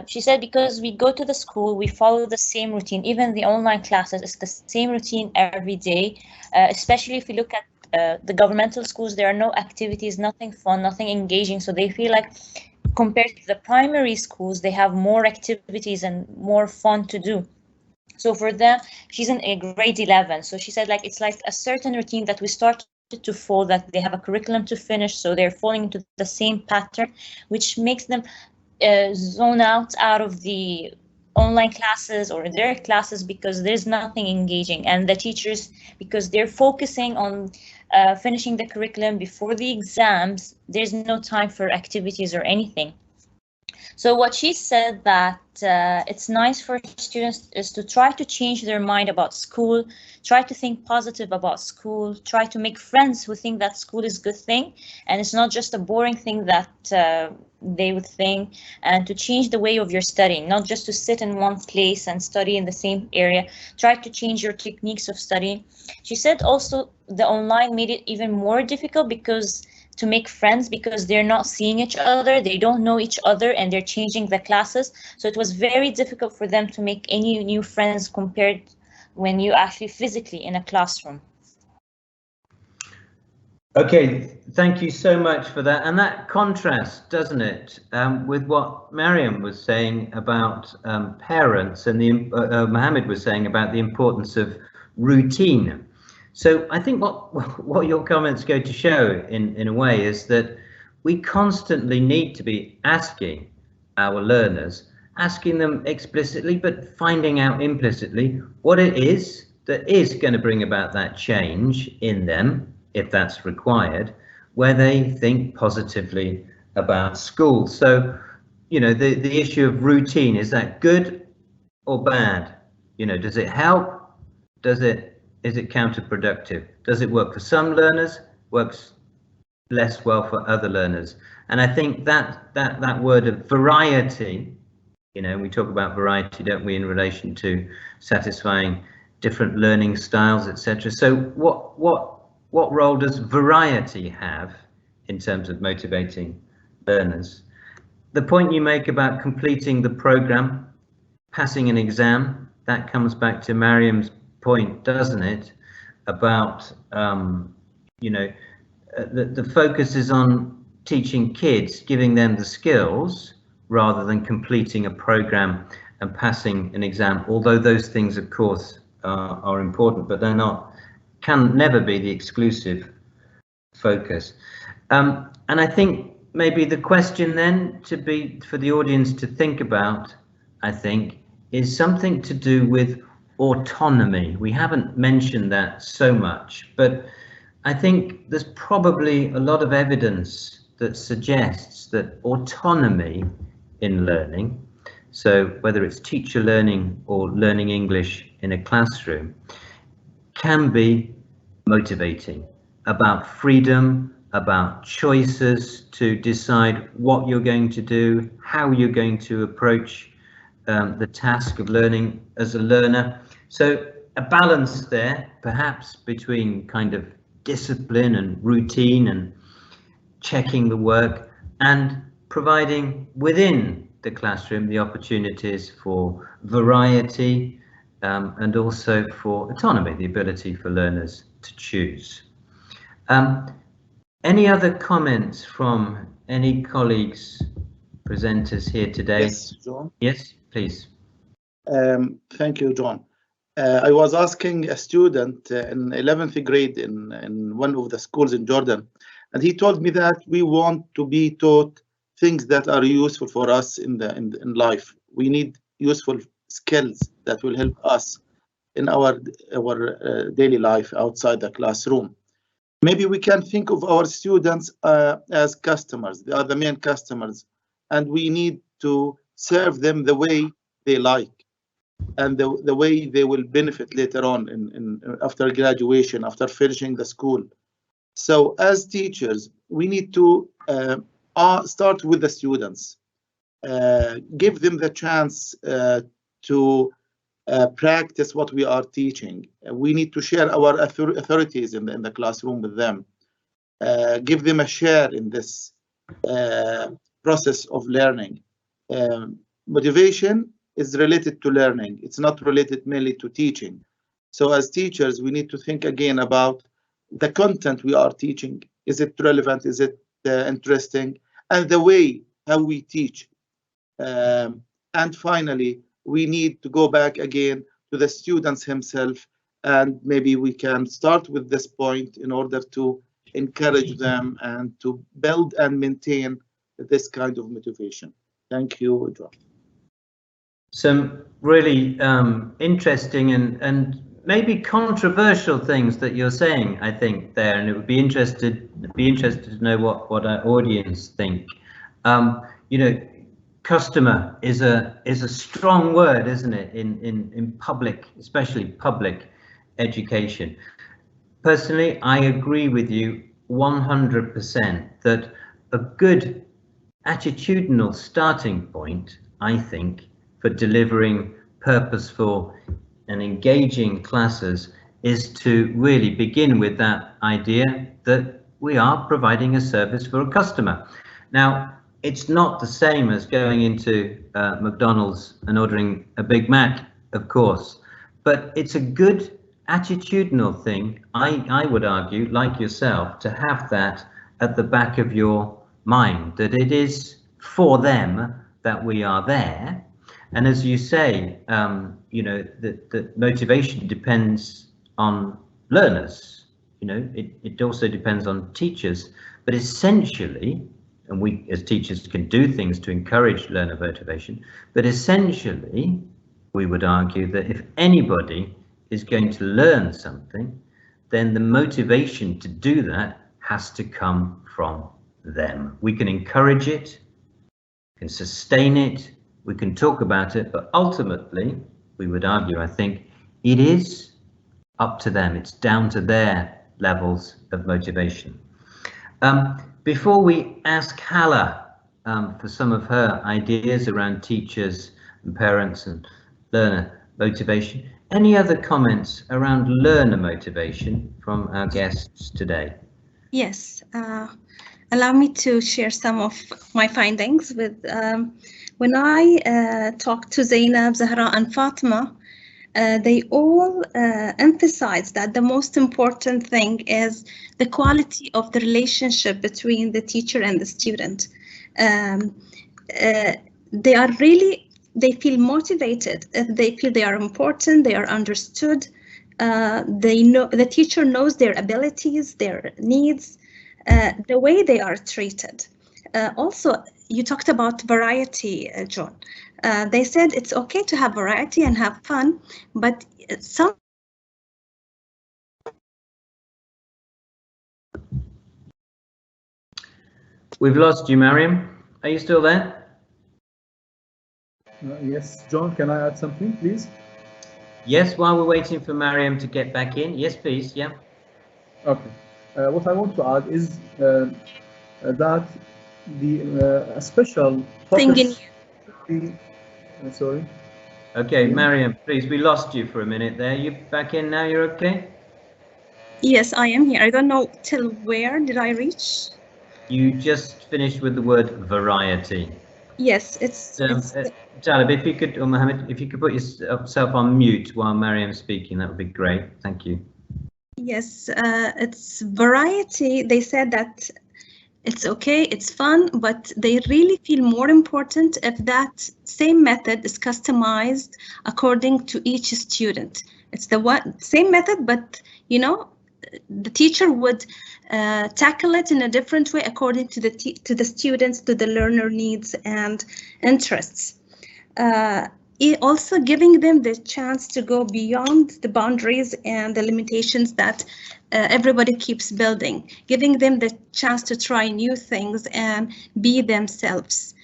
She said because we go to the school, we follow the same routine, even the online classes, it's the same routine every day, especially if you look at the governmental schools, there are no activities, nothing fun, nothing engaging, so they feel like compared to the primary schools, they have more activities and more fun to do. So for them, she's in a grade 11. So she said like it's like a certain routine that we started to follow, that they have a curriculum to finish. So they're falling into the same pattern, which makes them zone out of the online classes or their classes because there's nothing engaging. And the teachers, because they're focusing on finishing the curriculum before the exams, there's no time for activities or anything. So what she said that it's nice for students is to try to change their mind about school, try to think positive about school, try to make friends who think that school is a good thing and it's not just a boring thing that they would think, and to change the way of your studying, not just to sit in one place and study in the same area. Try to change your techniques of studying. She said also the online made it even more difficult because to make friends because they're not seeing each other, they don't know each other, and they're changing the classes. So it was very difficult for them to make any new friends compared when you actually physically in a classroom. Okay, thank you so much for that. And that contrasts, doesn't it, with what Mariam was saying about parents and Mohammed was saying about the importance of routine. So I think what your comments go to show in a way is that we constantly need to be asking our learners, asking them explicitly, but finding out implicitly what it is that is going to bring about that change in them, if that's required, where they think positively about school. So, you know, the issue of routine, is that good or bad? You know, does it help? Is it counterproductive? Does it work for some learners, works less well for other learners? And I think that word of variety, you know, we talk about variety, don't we, in relation to satisfying different learning styles, etc. So what role does variety have in terms of motivating learners? The point you make about completing the program, passing an exam, that comes back to Mariam's point, doesn't it? About the focus is on teaching kids, giving them the skills rather than completing a program and passing an exam, although those things of course are important, but they're not, can never be the exclusive focus. And I think maybe the question then to be for the audience to think about, I think, is something to do with autonomy. We haven't mentioned that so much, but I think there's probably a lot of evidence that suggests that autonomy in learning, so whether it's teacher learning or learning English in a classroom, can be motivating, about freedom, about choices to decide what you're going to do, how you're going to approach the task of learning as a learner. So a balance there, perhaps, between kind of discipline and routine and checking the work and providing within the classroom the opportunities for variety and also for autonomy, the ability for learners to choose. Any other comments from any colleagues, presenters here today? Yes, John. Yes, please. Thank you, John. I was asking a student in 11th grade in one of the schools in Jordan, and he told me that we want to be taught things that are useful for us in life. We need useful skills that will help us in our daily life outside the classroom. Maybe we can think of our students as customers. They are the main customers, and we need to serve them the way they like and the way they will benefit later on after graduation, after finishing the school. So as teachers, we need to start with the students, give them the chance to practice what we are teaching. We need to share our authorities in the classroom with them, give them a share in this process of learning. Motivation is related to learning. It's not related mainly to teaching. So as teachers, we need to think again about the content we are teaching. Is it relevant? Is it interesting? And the way how we teach. And finally, we need to go back again to the students himself, and maybe we can start with this point in order to encourage them and to build and maintain this kind of motivation. Thank you, John. Some really interesting and maybe controversial things that you're saying, I think, there, and it would be interested to know what our audience think. You know, customer is a strong word, isn't it, in public, especially public education. Personally, I agree with you 100% that a good attitudinal starting point, I think, for delivering purposeful and engaging classes is to really begin with that idea that we are providing a service for a customer. Now, it's not the same as going into McDonald's and ordering a Big Mac, of course, but it's a good attitudinal thing, I would argue, like yourself, to have that at the back of your mind, that it is for them that we are there. And as you say, you know, that motivation depends on learners, you know, it also depends on teachers, but essentially, and we as teachers can do things to encourage learner motivation, but essentially, we would argue that if anybody is going to learn something, then the motivation to do that has to come from them. We can encourage it, can sustain it, we can talk about it, but ultimately, we would argue, I think, it is up to them. It's down to their levels of motivation. Before we ask Hala for some of her ideas around teachers and parents and learner motivation, Any other comments around learner motivation from our guests today? Yes, allow me to share some of my findings with when I talked to Zainab, Zahra, and Fatima. They all emphasize that the most important thing is the quality of the relationship between the teacher and the student. They feel motivated if they feel they are important, they are understood. They know the teacher knows their abilities, their needs, the way they are treated. Also, you talked about variety, John. They said it's okay to have variety and have fun, but some. We've lost you, Mariam. Are you still there? Yes, John, can I add something, please? Yes, while we're waiting for Mariam to get back in. Yes, please, yeah. Okay. What I want to add is that the special focus. Sorry. Okay, Mariam, please, we lost you for a minute there. You back in now, you're okay? Yes, I am here. I don't know till where did I reach? You just finished with the word variety. Yes, it's Talib, if you could, or Mohammed, if you could put yourself on mute while Mariam's speaking, that would be great. Thank you. Yes, it's variety. They said that it's okay, it's fun, but they really feel more important if that same method is customized according to each student. It's the same method, but you know, the teacher would tackle it in a different way according to the students, to the learner needs and interests. Also giving them the chance to go beyond the boundaries and the limitations that everybody keeps building, giving them the chance to try new things and be themselves.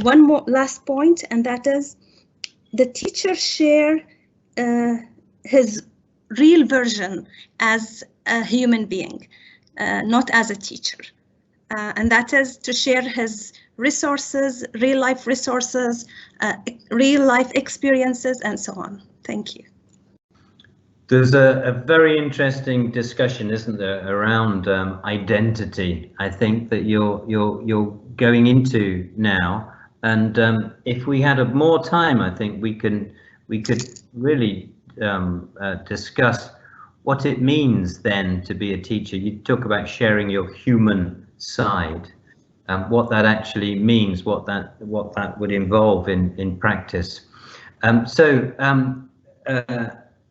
One more last point, and that is the teacher share his real version as a human being, not as a teacher. And that is to share his resources, real life resources, real life experiences, and so on. Thank you. There's a very interesting discussion, isn't there, around identity. I think that you're going into now, and if we had more time, I think we could really discuss what it means then to be a teacher. You talk about sharing your human side, what that actually means, what that would involve in practice.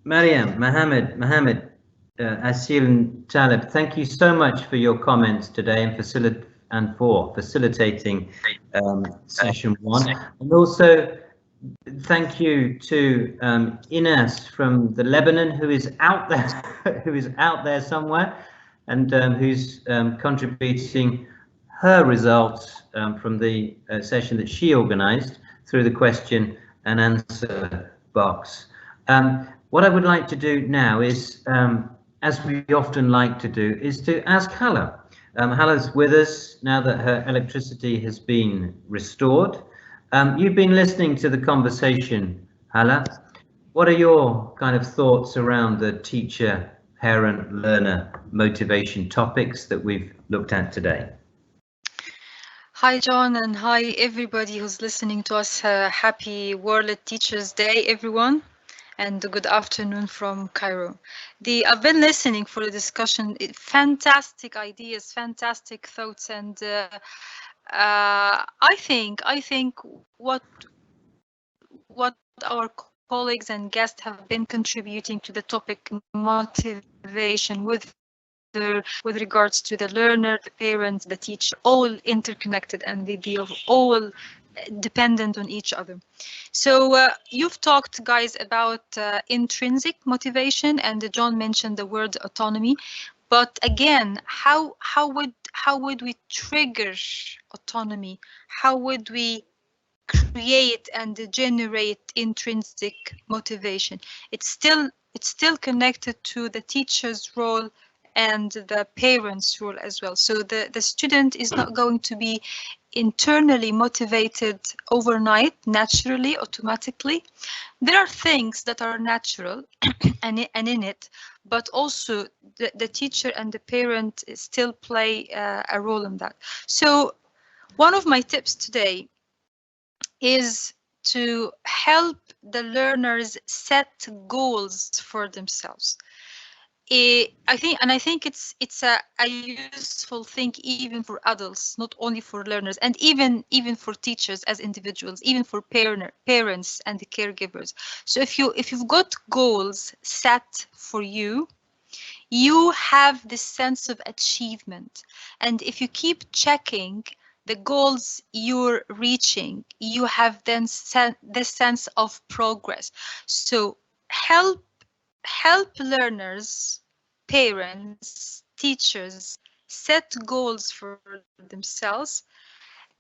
Mariam, Mohammed, Asil and Talib, thank you so much for your comments today and for facilitating session 1. And also thank you to Ines from the Lebanon, who is out there, somewhere, and who's contributing her results from the session that she organized through the question and answer box. What I would like to do now is, as we often like to do, is to ask Hala. Hala's with us now that her electricity has been restored. You've been listening to the conversation, Hala. What are your kind of thoughts around the teacher, parent, learner motivation topics that we've looked at today? Hi, John, and hi, everybody who's listening to us. Happy World Teachers Day, everyone, and good afternoon from Cairo. I've been listening for the discussion. Fantastic ideas, fantastic thoughts, and I think what our colleagues and guests have been contributing to the topic motivation with regards to the learner, the parents, the teacher, all interconnected, and they are all dependent on each other. So you've talked, guys, about intrinsic motivation, and John mentioned the word autonomy. But again, how would we trigger autonomy? How would we create and generate intrinsic motivation? It's still connected to the teacher's role and the parent's role as well. So the student is not going to be internally motivated overnight, naturally, automatically. There are things that are natural and in it, but also the teacher and the parent still play a role in that. So one of my tips today is to help the learners set goals for themselves. I think it's a useful thing even for adults, not only for learners, and even for teachers as individuals, even for parents and the caregivers. So if you've got goals set for you, you have this sense of achievement, and if you keep checking the goals you're reaching, you have then this sense of progress. So help learners, parents, teachers set goals for themselves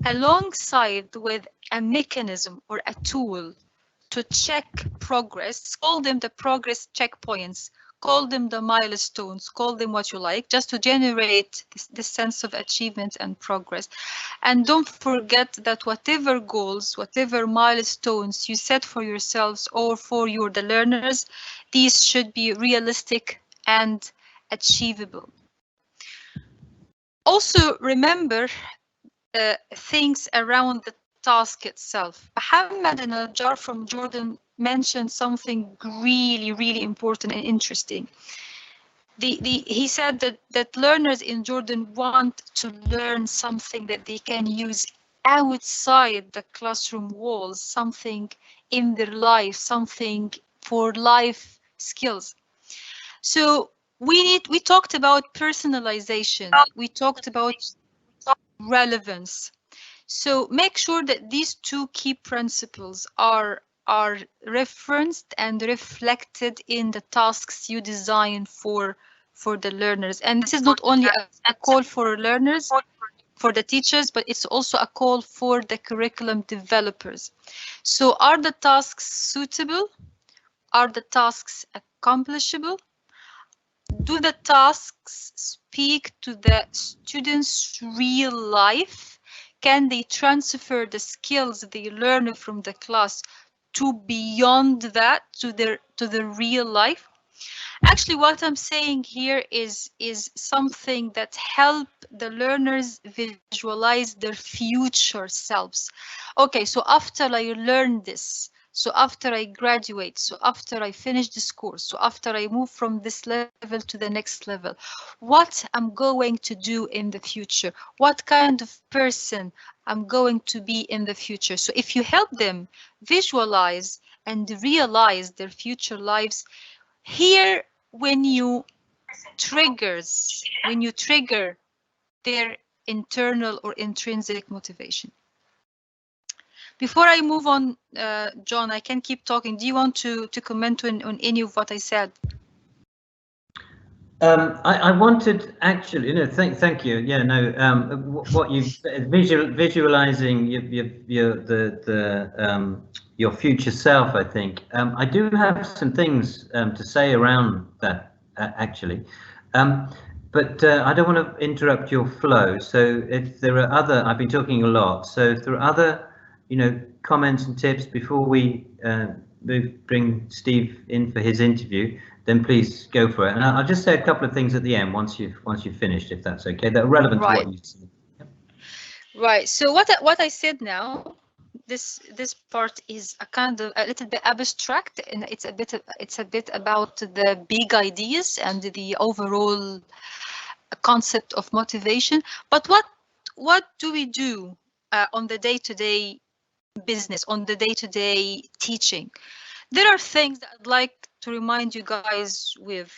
alongside with a mechanism or a tool to check progress. Call them the progress checkpoints, call them the milestones, call them what you like, just to generate this sense of achievement and progress. And don't forget that whatever goals, whatever milestones you set for yourselves or for the learners, these should be realistic and achievable. Also remember things around the task itself. Mohammed Najjar from Jordan mentioned something really important and interesting. He said that learners in Jordan want to learn something that they can use outside the classroom walls, something in their life, something for life skills. So we talked about personalization, we talked about relevance. So make sure that these two key principles are referenced and reflected in the tasks you design for the learners. And this is not only a call for learners, for the teachers, but it's also a call for the curriculum developers. So are the tasks suitable? Are the tasks accomplishable? Do the tasks speak to the students' real life? Can they transfer the skills they learn from the class to beyond that, to the real life? Actually, what I'm saying here is something that help the learners visualize their future selves. Okay, so after I learn this, so after I graduate, so after I finish this course, so after I move from this level to the next level, what I'm going to do in the future, what kind of person I'm going to be in the future. So if you help them visualize and realize their future lives, here when you trigger their internal or intrinsic motivation. Before I move on, John, I can keep talking. Do you want to comment on any of what I said? I wanted actually, thank you. Yeah, no, what you visualizing your future self. I think I do have some things to say around that actually, but I don't want to interrupt your flow. So if there are other, I've been talking a lot. So if there are other, comments and tips before we bring Steve in for his interview, then please go for it. And I'll just say a couple of things at the end once you've finished, if that's okay. That are relevant to what you said. Yep. Right. So what I said now, this part is a little bit abstract, and it's a bit about the big ideas and the overall concept of motivation. But what do we do on the day-to-day business, on the day-to-day teaching? There are things that I'd like to remind you guys with.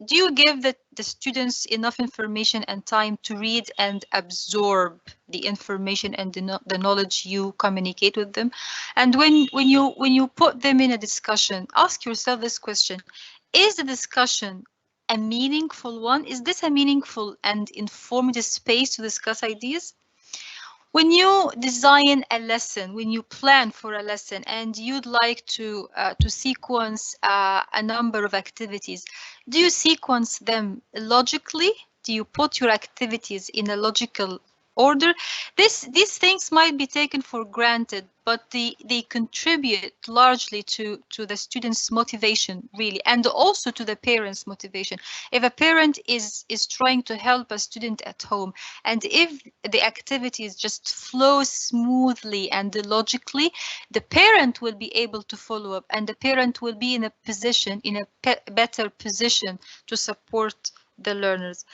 Do you give the students enough information and time to read and absorb the information and the knowledge you communicate with them? And when you put them in a discussion, ask yourself this question: is the discussion a meaningful one? Is this a meaningful and informative space to discuss ideas? When you design a lesson, when you plan for a lesson and you'd like to sequence a number of activities, do you sequence them logically? Do you put your activities in a logical order. These things might be taken for granted, but they contribute largely to the students' motivation, really, and also to the parents' motivation. If a parent is trying to help a student at home, and if the activities just flow smoothly and logically, the parent will be able to follow up, and the parent will be in a better position to support the learners.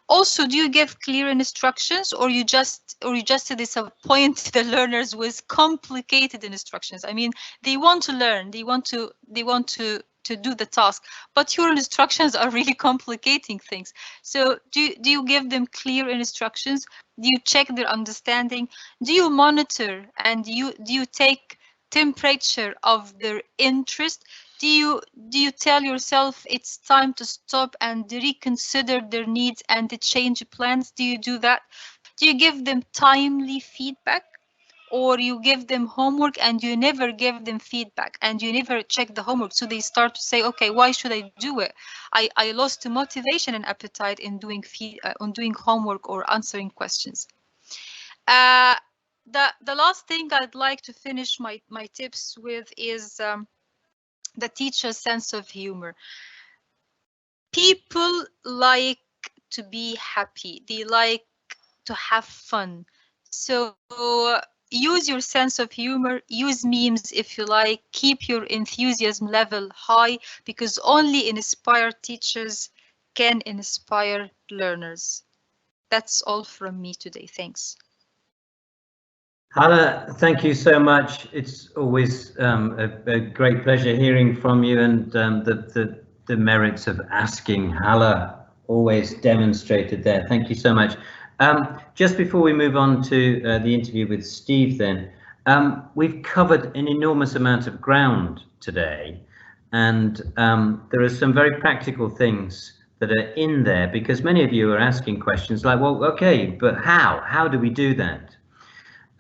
Also, do you give clear instructions, or you just disappoint the learners with complicated instructions? I mean, they want to learn, they want to do the task, but your instructions are really complicating things. So do you give them clear instructions? Do you check their understanding? Do you monitor, and do you take temperature of their interest? Do you tell yourself it's time to stop and reconsider their needs and to change plans? Do you do that? Do you give them timely feedback, or you give them homework and you never give them feedback and you never check the homework, so they start to say, okay, why should I do it? I lost motivation and appetite in doing homework or answering questions. The last thing I'd like to finish my tips with is the teacher's sense of humor. People like to be happy. They like to have fun. So use your sense of humor, use memes if you like, keep your enthusiasm level high, because only inspired teachers can inspire learners. That's all from me today. Thanks. Hala, thank you so much. It's always a great pleasure hearing from you, and the merits of asking Hala always demonstrated there. Thank you so much. Just before we move on to the interview with Steve then, we've covered an enormous amount of ground today, and there are some very practical things that are in there, because many of you are asking questions like, well, okay, but how do we do that?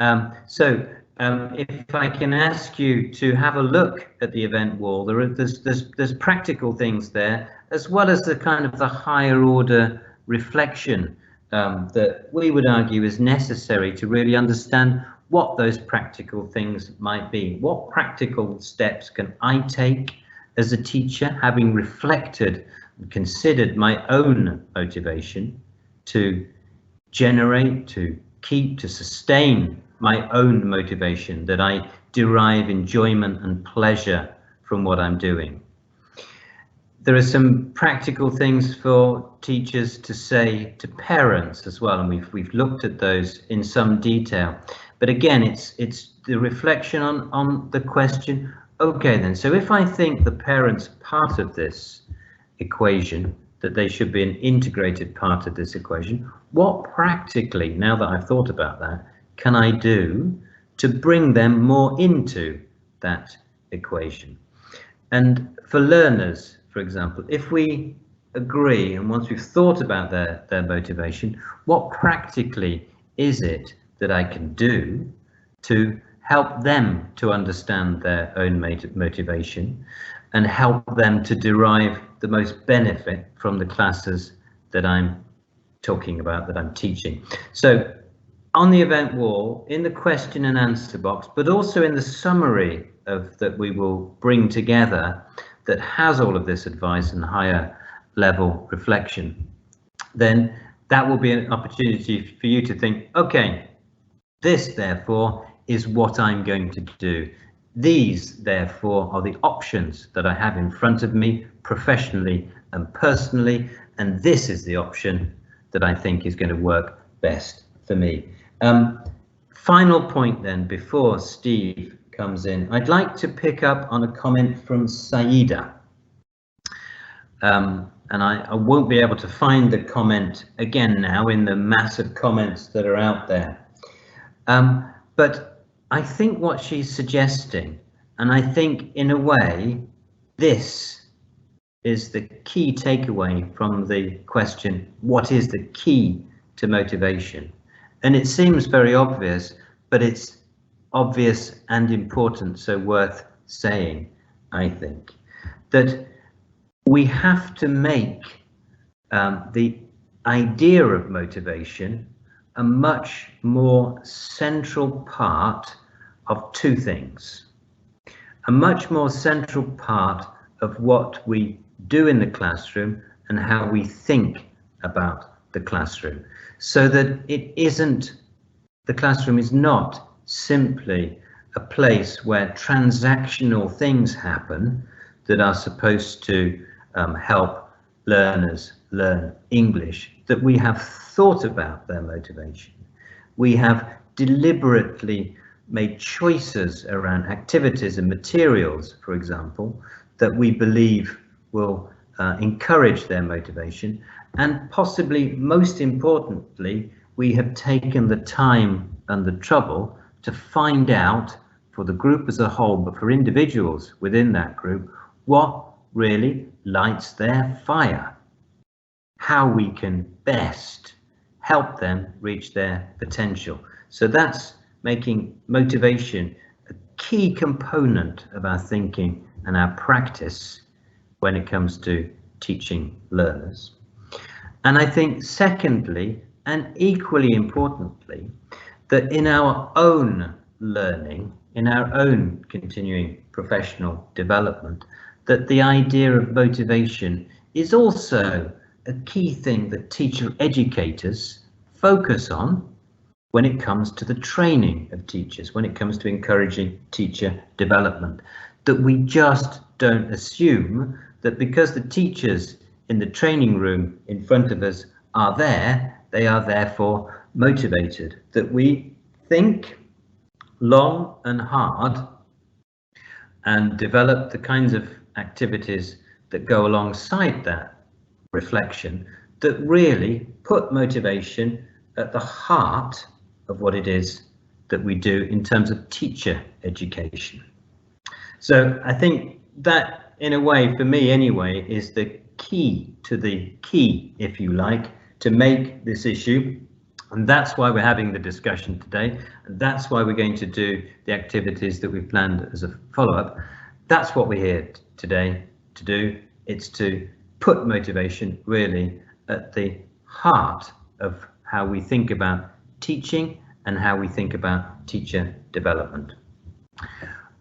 If I can ask you to have a look at the event wall, there's practical things there, as well as the kind of the higher order reflection that we would argue is necessary to really understand what those practical things might be. What practical steps can I take as a teacher, having reflected and considered my own motivation to generate, to keep, to sustain my own motivation, that I derive enjoyment and pleasure from what I'm doing. There are some practical things for teachers to say to parents as well, and we've looked at those in some detail. But again, it's the reflection on the question, okay then, so if I think the parent's part of this equation, that they should be an integrated part of this equation, what practically, now that I've thought about that, can I do to bring them more into that equation? And for learners, for example, if we agree, and once we've thought about their motivation, what practically is it that I can do to help them to understand their own motivation and help them to derive the most benefit from the classes that I'm talking about, that I'm teaching? So on the event wall, in the question and answer box, but also in the summary that we will bring together that has all of this advice and higher level reflection, then that will be an opportunity for you to think, okay, this therefore is what I'm going to do. These therefore are the options that I have in front of me professionally and personally, and this is the option that I think is going to work best for me. Final point then, before Steve comes in, I'd like to pick up on a comment from Saida. And I won't be able to find the comment again now in the massive comments that are out there. But I think what she's suggesting, and I think in a way, this is the key takeaway from the question, what is the key to motivation? And it seems very obvious, but it's obvious and important, so worth saying, I think, that we have to make the idea of motivation a much more central part of two things. A much more central part of what we do in the classroom and how we think about the classroom, so that it isn't, the classroom is not simply a place where transactional things happen that are supposed to help learners learn English, that we have thought about their motivation. We have deliberately made choices around activities and materials, for example, that we believe will encourage their motivation. And possibly most importantly, we have taken the time and the trouble to find out, for the group as a whole, but for individuals within that group, what really lights their fire, how we can best help them reach their potential. So that's making motivation a key component of our thinking and our practice when it comes to teaching learners. And I think secondly, and equally importantly, that in our own learning, in our own continuing professional development, that the idea of motivation is also a key thing that teacher educators focus on when it comes to the training of teachers, when it comes to encouraging teacher development. That we just don't assume that because the teachers in the training room in front of us are there, they are therefore motivated. That we think long and hard and develop the kinds of activities that go alongside that reflection that really put motivation at the heart of what it is that we do in terms of teacher education. So I think that, in a way, for me anyway, is the key to the key, if you like, to make this issue. And that's why we're having the discussion today. And that's why we're going to do the activities that we've planned as a follow-up. That's what we're here today to do. It's to put motivation really at the heart of how we think about teaching and how we think about teacher development.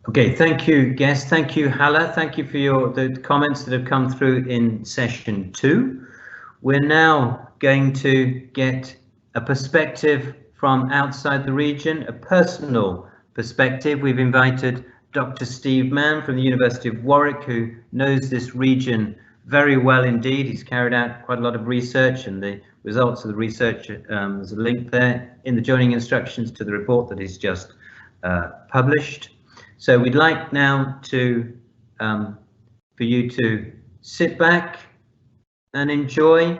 Okay, thank you, guests. Thank you, Hala. Thank you for the comments that have come through in session 2. We're now going to get a perspective from outside the region, a personal perspective. We've invited Dr. Steve Mann from the University of Warwick, who knows this region very well indeed. He's carried out quite a lot of research, and the results of the research, there's a link there in the joining instructions to the report that he's just published. So we'd like now to for you to sit back and enjoy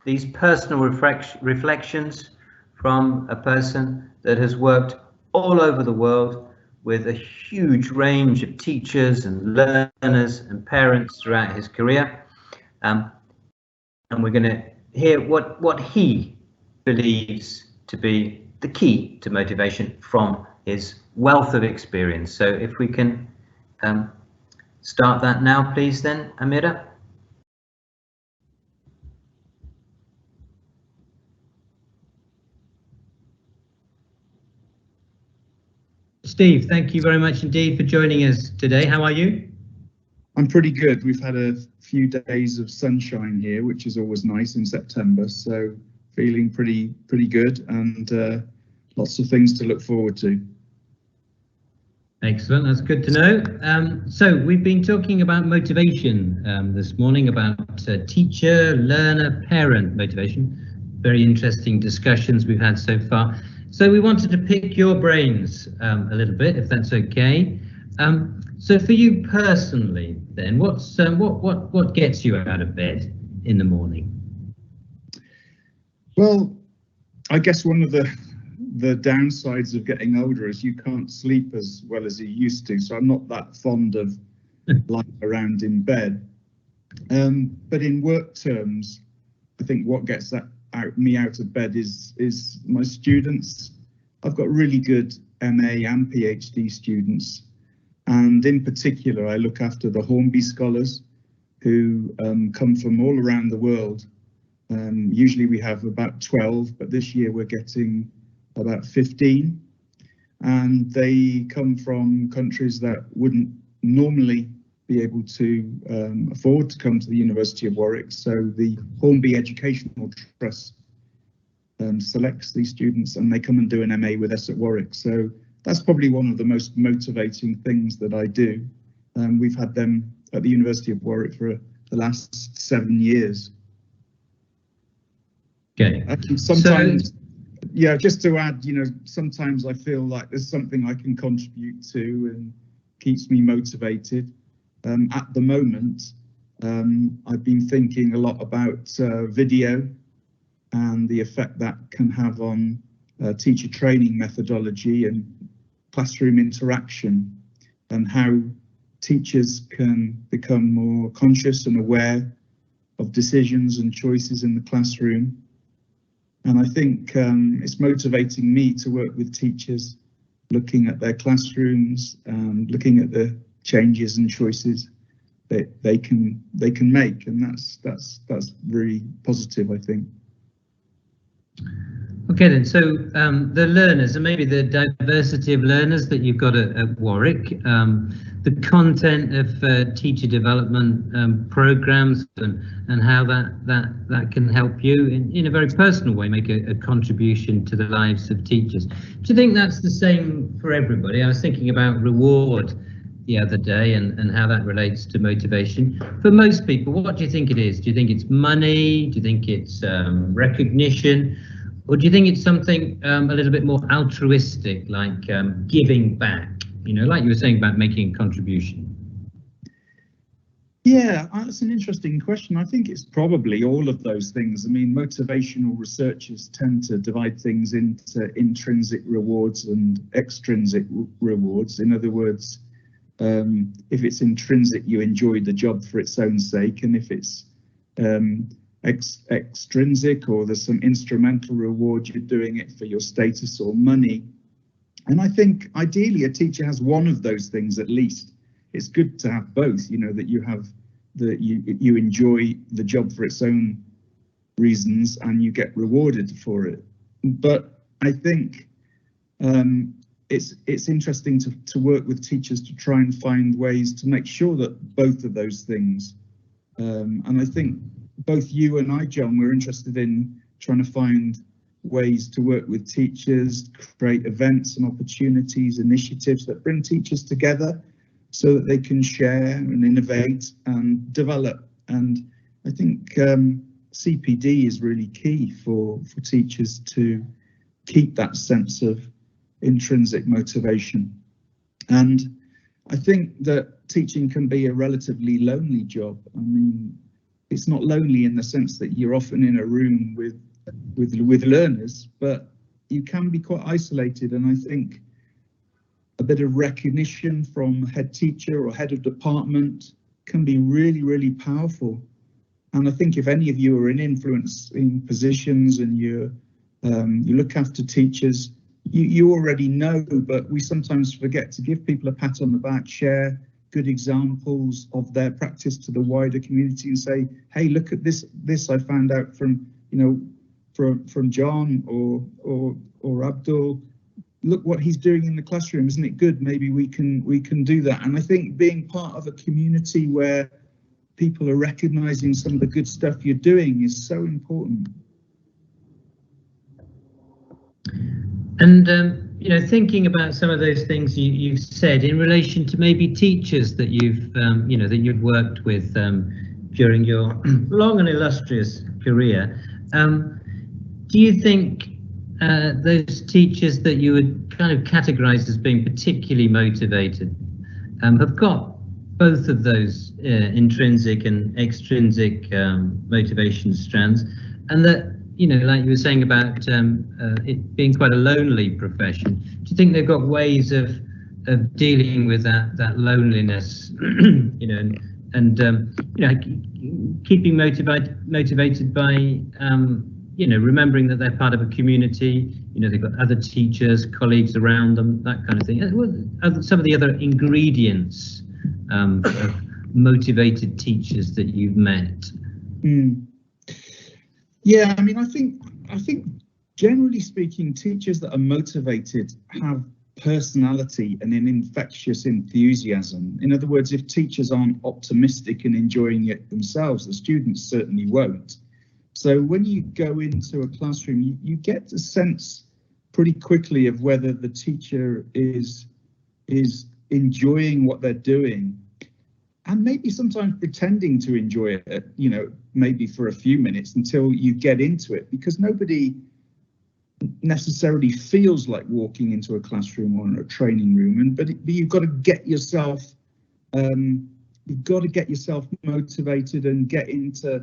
these personal reflections from a person that has worked all over the world with a huge range of teachers and learners and parents throughout his career. And we're going to hear what he believes to be the key to motivation from his wealth of experience. So if we can start that now, please, then, Amira. Steve, thank you very much indeed for joining us today. How are you? I'm pretty good. We've had a few days of sunshine here, which is always nice in September, so feeling pretty good, and lots of things to look forward to. Excellent, that's good to know. So we've been talking about motivation this morning, about teacher, learner, parent motivation. Very interesting discussions we've had so far. So we wanted to pick your brains a little bit, if that's okay. So for you personally, then, what gets you out of bed in the morning? Well, I guess one of the downsides of getting older is you can't sleep as well as you used to. So I'm not that fond of lying around in bed. But in work terms, I think what gets me out of bed is my students. I've got really good MA and PhD students, and in particular I look after the Hornby scholars who come from all around the world Usually we have about 12, but this year we're getting about 15. And they come from countries that wouldn't normally be able to afford to come to the University of Warwick. So the Hornby Educational Trust selects these students and they come and do an MA with us at Warwick. So that's probably one of the most motivating things that I do. We've had them at the University of Warwick for the last 7 years. Okay. Sometimes, yeah, just to add, you know, sometimes I feel like there's something I can contribute to and keeps me motivated. At the moment, I've been thinking a lot about video and the effect that can have on teacher training methodology and classroom interaction, and how teachers can become more conscious and aware of decisions and choices in the classroom. And I think it's motivating me to work with teachers, looking at their classrooms and looking at the changes and choices that they can make, and that's really positive, I think. Okay then, so the learners, and maybe the diversity of learners that you've got at Warwick, the content of teacher development programs, and how that can help you in a very personal way make a contribution to the lives of teachers. Do you think that's the same for everybody? I was thinking about reward the other day and how that relates to motivation. For most people, what do you think it is? Do you think it's money? Do you think it's recognition? Or do you think it's something a little bit more altruistic, like giving back, you know, like you were saying about making a contribution? Yeah, that's an interesting question. I think it's probably all of those things. I mean, motivational researchers tend to divide things into intrinsic rewards and extrinsic rewards. In other words, if it's intrinsic, you enjoy the job for its own sake, and if it's extrinsic, or there's some instrumental reward, you're doing it for your status or money. And I think ideally a teacher has one of those things at least. It's good to have both, you know, that you have you enjoy the job for its own reasons and you get rewarded for it. But I think it's interesting to work with teachers to try and find ways to make sure that both of those things, and I think both you and I, John, we're interested in trying to find ways to work with teachers, create events and opportunities, initiatives that bring teachers together so that they can share and innovate and develop. And I think CPD is really key for teachers to keep that sense of intrinsic motivation. And I think that teaching can be a relatively lonely job. I mean, it's not lonely in the sense that you're often in a room with learners, but you can be quite isolated. And I think a bit of recognition from head teacher or head of department can be really, really powerful. And I think if any of you are in influencing positions and you look after teachers, you already know, but we sometimes forget to give people a pat on the back, share good examples of their practice to the wider community and say, hey, look at this I found out from, you know, from John or Abdul. Look what he's doing in the classroom, isn't it good? Maybe we can do that. And I think being part of a community where people are recognizing some of the good stuff you're doing is so important. And you know, thinking about some of those things you've said in relation to maybe teachers that you've you know, that you've worked with during your long and illustrious career, do you think those teachers that you would kind of categorize as being particularly motivated have got both of those intrinsic and extrinsic motivation strands, and that, you know, like you were saying about it being quite a lonely profession, do you think they've got ways of dealing with that loneliness, you know, and you know, keeping motivated by you know, remembering that they're part of a community, you know, they've got other teachers, colleagues around them, that kind of thing? What are some of the other ingredients of motivated teachers that you've met? Yeah, I mean, I think generally speaking, teachers that are motivated have personality and an infectious enthusiasm. In other words, if teachers aren't optimistic and enjoying it themselves, the students certainly won't. So when you go into a classroom, you get a sense pretty quickly of whether the teacher is enjoying what they're doing, and maybe sometimes pretending to enjoy it, you know, maybe for a few minutes until you get into it, because nobody necessarily feels like walking into a classroom or a training room, but you've got to get yourself motivated and get into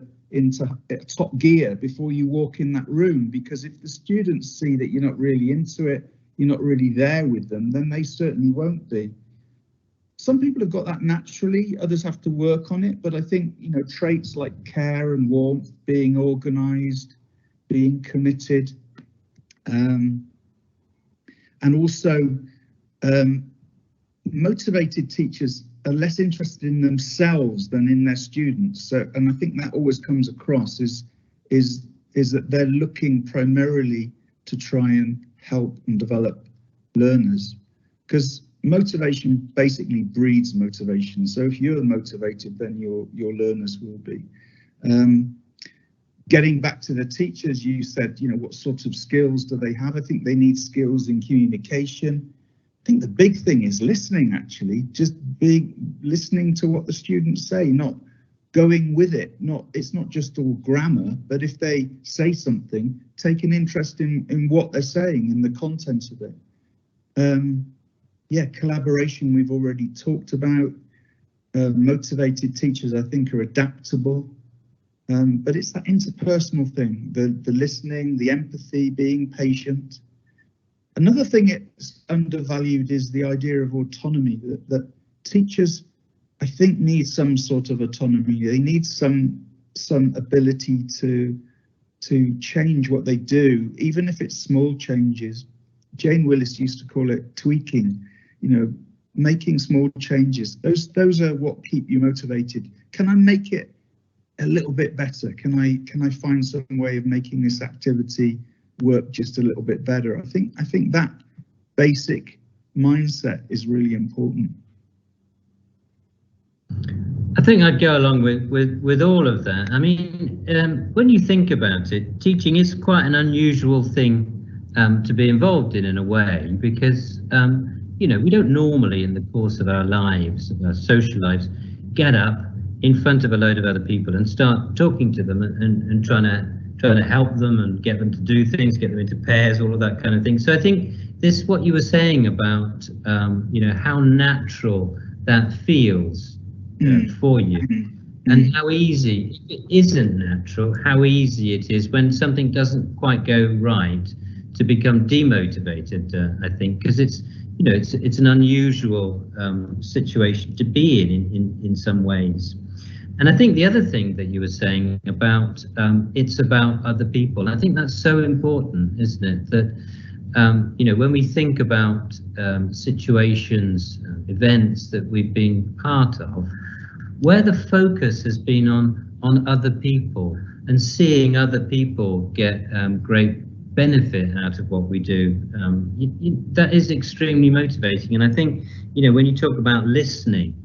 top gear before you walk in that room, because if the students see that you're not really into it, you're not really there with them, then they certainly won't be. Some people have got that naturally, others have to work on it, but I think, you know, traits like care and warmth, being organised, being committed, and also motivated teachers are less interested in themselves than in their students. So, and I think that always comes across is that they're looking primarily to try and help and develop learners, because motivation basically breeds motivation. So if you're motivated, then your learners will be. Getting back to the teachers, you said, you know, what sort of skills do they have? I think they need skills in communication. I think the big thing is listening, actually, just listening to what the students say, not going with it. It's not just all grammar, but if they say something, take an interest in what they're saying and the content of it. Yeah, collaboration we've already talked about. Motivated teachers, I think, are adaptable. But it's that interpersonal thing, the listening, the empathy, being patient. Another thing it's undervalued is the idea of autonomy, that teachers, I think, need some sort of autonomy. They need some ability to change what they do, even if it's small changes. Jane Willis used to call it tweaking, you know, making small changes. Those are what keep you motivated. Can I make it a little bit better? Can I find some way of making this activity work just a little bit better? I think that basic mindset is really important. I think I'd go along with all of that. I mean, when you think about it, teaching is quite an unusual thing to be involved in a way, because you know, we don't normally in the course of our lives, our social lives, get up in front of a load of other people and start talking to them and trying to help them and get them to do things, get them into pairs, all of that kind of thing. So I think this, what you were saying about, you know, how natural that feels for you, and how easy, if it isn't natural, how easy it is when something doesn't quite go right to become demotivated, I think, because it's, you know, it's an unusual situation to be in some ways. And I think the other thing that you were saying about it's about other people, I think that's so important, isn't it? That you know, when we think about situations, events that we've been part of, where the focus has been on other people and seeing other people get great benefit out of what we do, that is extremely motivating. And I think, you know, when you talk about listening,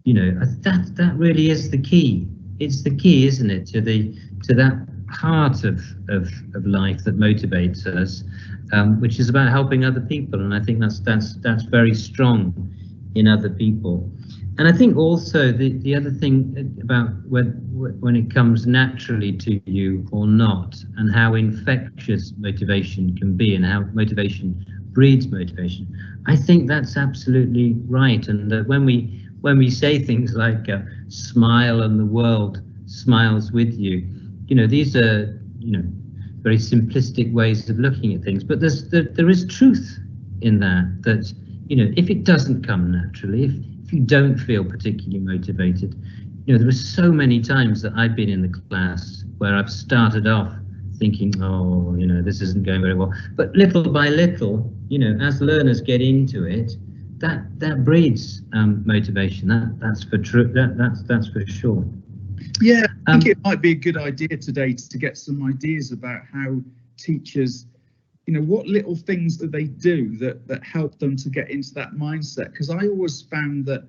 you know, that really is the key. It's the key, isn't it, to that part of life that motivates us, which is about helping other people. And I think that's very strong in other people. And I think also the other thing about when it comes naturally to you or not, and how infectious motivation can be and how motivation breeds motivation, I think that's absolutely right. And that when we say things like smile and the world smiles with you, you know, these are, you know, very simplistic ways of looking at things, but there is truth in that, you know, if it doesn't come naturally, if you don't feel particularly motivated, you know, there are so many times that I've been in the class where I've started off thinking, oh, you know, this isn't going very well, but little by little, you know, as learners get into it, that breeds motivation. That's for true. That's for sure. Yeah, I think it might be a good idea today to get some ideas about how teachers, you know, what little things do they do that help them to get into that mindset? Because I always found that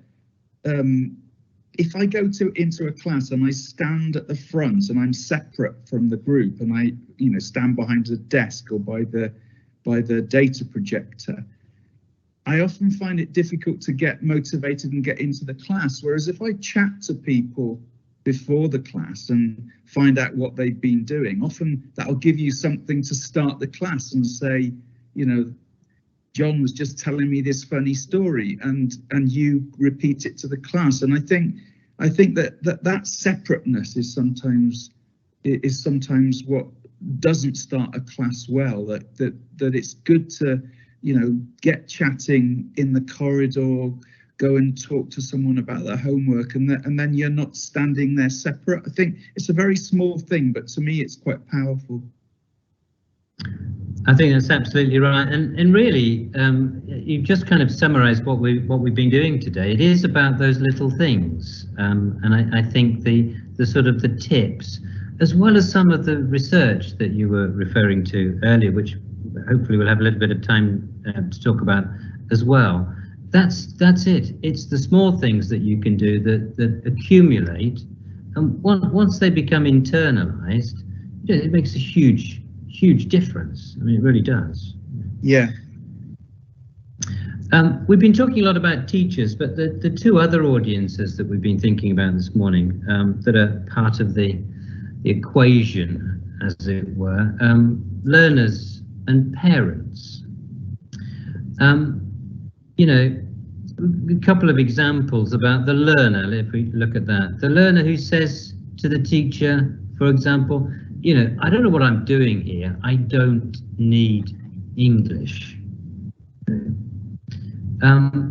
if I go into a class and I stand at the front and I'm separate from the group and I, you know, stand behind a desk or by the data projector, I often find it difficult to get motivated and get into the class. Whereas if I chat to people before the class and find out what they've been doing, often that'll give you something to start the class and say, you know, John was just telling me this funny story, and you repeat it to the class. And I think that separateness is sometimes what doesn't start a class well. That it's good to, you know, get chatting in the corridor, go and talk to someone about their homework, and then you're not standing there separate. I think it's a very small thing, but to me it's quite powerful. I think that's absolutely right, and really, you've just kind of summarised what we've been doing today. It is about those little things, and I think the sort of the tips, as well as some of the research that you were referring to earlier, which hopefully we'll have a little bit of time to talk about as well. That's it. It's the small things that you can do that accumulate, and once they become internalized, it makes a huge difference. I mean, it really does. Yeah. We've been talking a lot about teachers, but the two other audiences that we've been thinking about this morning that are part of the equation, as it were, learners and parents. You know, a couple of examples about the learner, if we look at that. The learner who says to the teacher, for example, you know, I don't know what I'm doing here. I don't need English.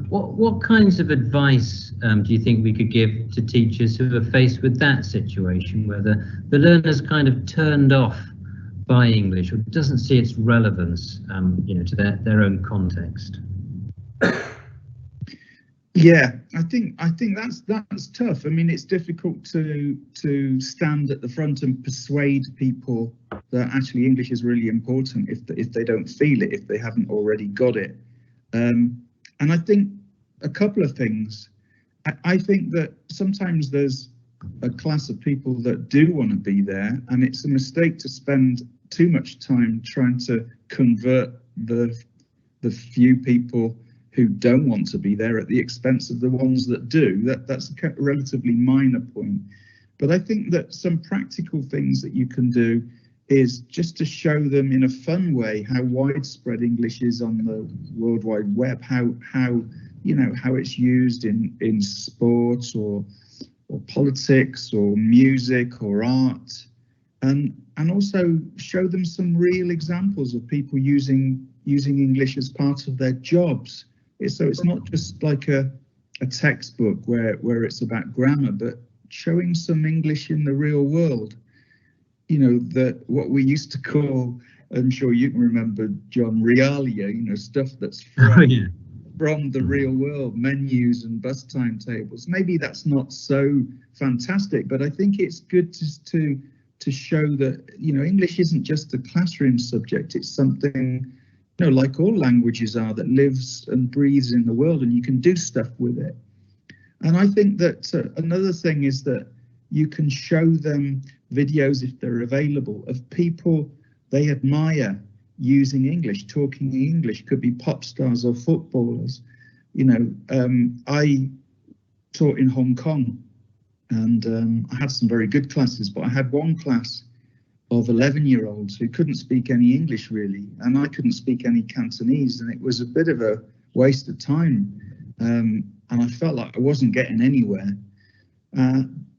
What kinds of advice do you think we could give to teachers who are faced with that situation where the learner's kind of turned off by English or doesn't see its relevance, you know, to their own context? Yeah, I think that's tough. I mean, it's difficult to stand at the front and persuade people that actually English is really important if they don't feel it, if they haven't already got it. And I think a couple of things. I think that sometimes there's a class of people that do want to be there, and it's a mistake to spend too much time trying to convert the few people who don't want to be there at the expense of the ones that do. That's a relatively minor point. But I think that some practical things that you can do is just to show them in a fun way how widespread English is on the World Wide Web, how you know, how it's used in sports or politics or music or art, and also show them some real examples of people using English as part of their jobs. So it's not just like a textbook where it's about grammar, but showing some English in the real world. You know, that what we used to call, I'm sure you can remember, John, realia, you know, stuff that's from the real world, menus and bus timetables. Maybe that's not so fantastic, but I think it's good to show that, you know, English isn't just a classroom subject. It's something, you know, like all languages are, that lives and breathes in the world, and you can do stuff with it. And I think that another thing is that you can show them videos, if they're available, of people they admire using English, talking English. Could be pop stars or footballers. You know, I taught in Hong Kong, and I had some very good classes, but I had one class of 11-year-olds who couldn't speak any English really, and I couldn't speak any Cantonese, and it was a bit of a waste of time, and I felt like I wasn't getting anywhere.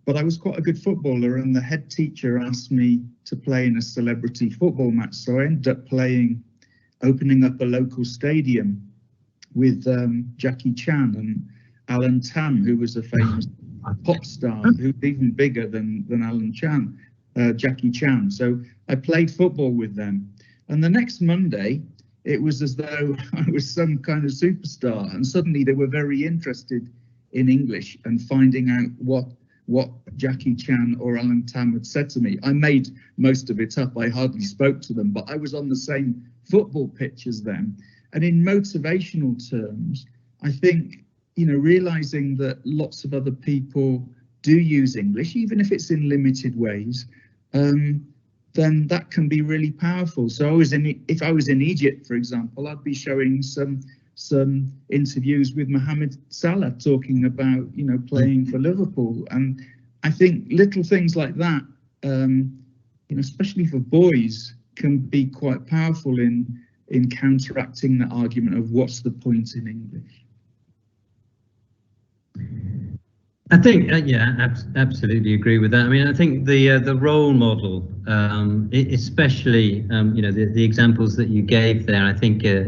But I was quite a good footballer, and the head teacher asked me to play in a celebrity football match, so I ended up opening up a local stadium with Jackie Chan and Alan Tam, who was a famous pop star, who's even bigger than Alan Chan. Jackie Chan. So I played football with them, and the next Monday it was as though I was some kind of superstar, and suddenly they were very interested in English and finding out what Jackie Chan or Alan Tam had said to me. I made most of it up. I hardly spoke to them, but I was on the same football pitch as them. And in motivational terms, I think, you know, realizing that lots of other people do use English, even if it's in limited ways, then that can be really powerful. So if I was in Egypt, for example, I'd be showing some interviews with Mohamed Salah talking about, you know, playing for Liverpool. And I think little things like that, you know, especially for boys, can be quite powerful in counteracting that argument of what's the point in English. I think, yeah, absolutely agree with that. I mean, I think the role model, especially, you know, the examples that you gave there, I think are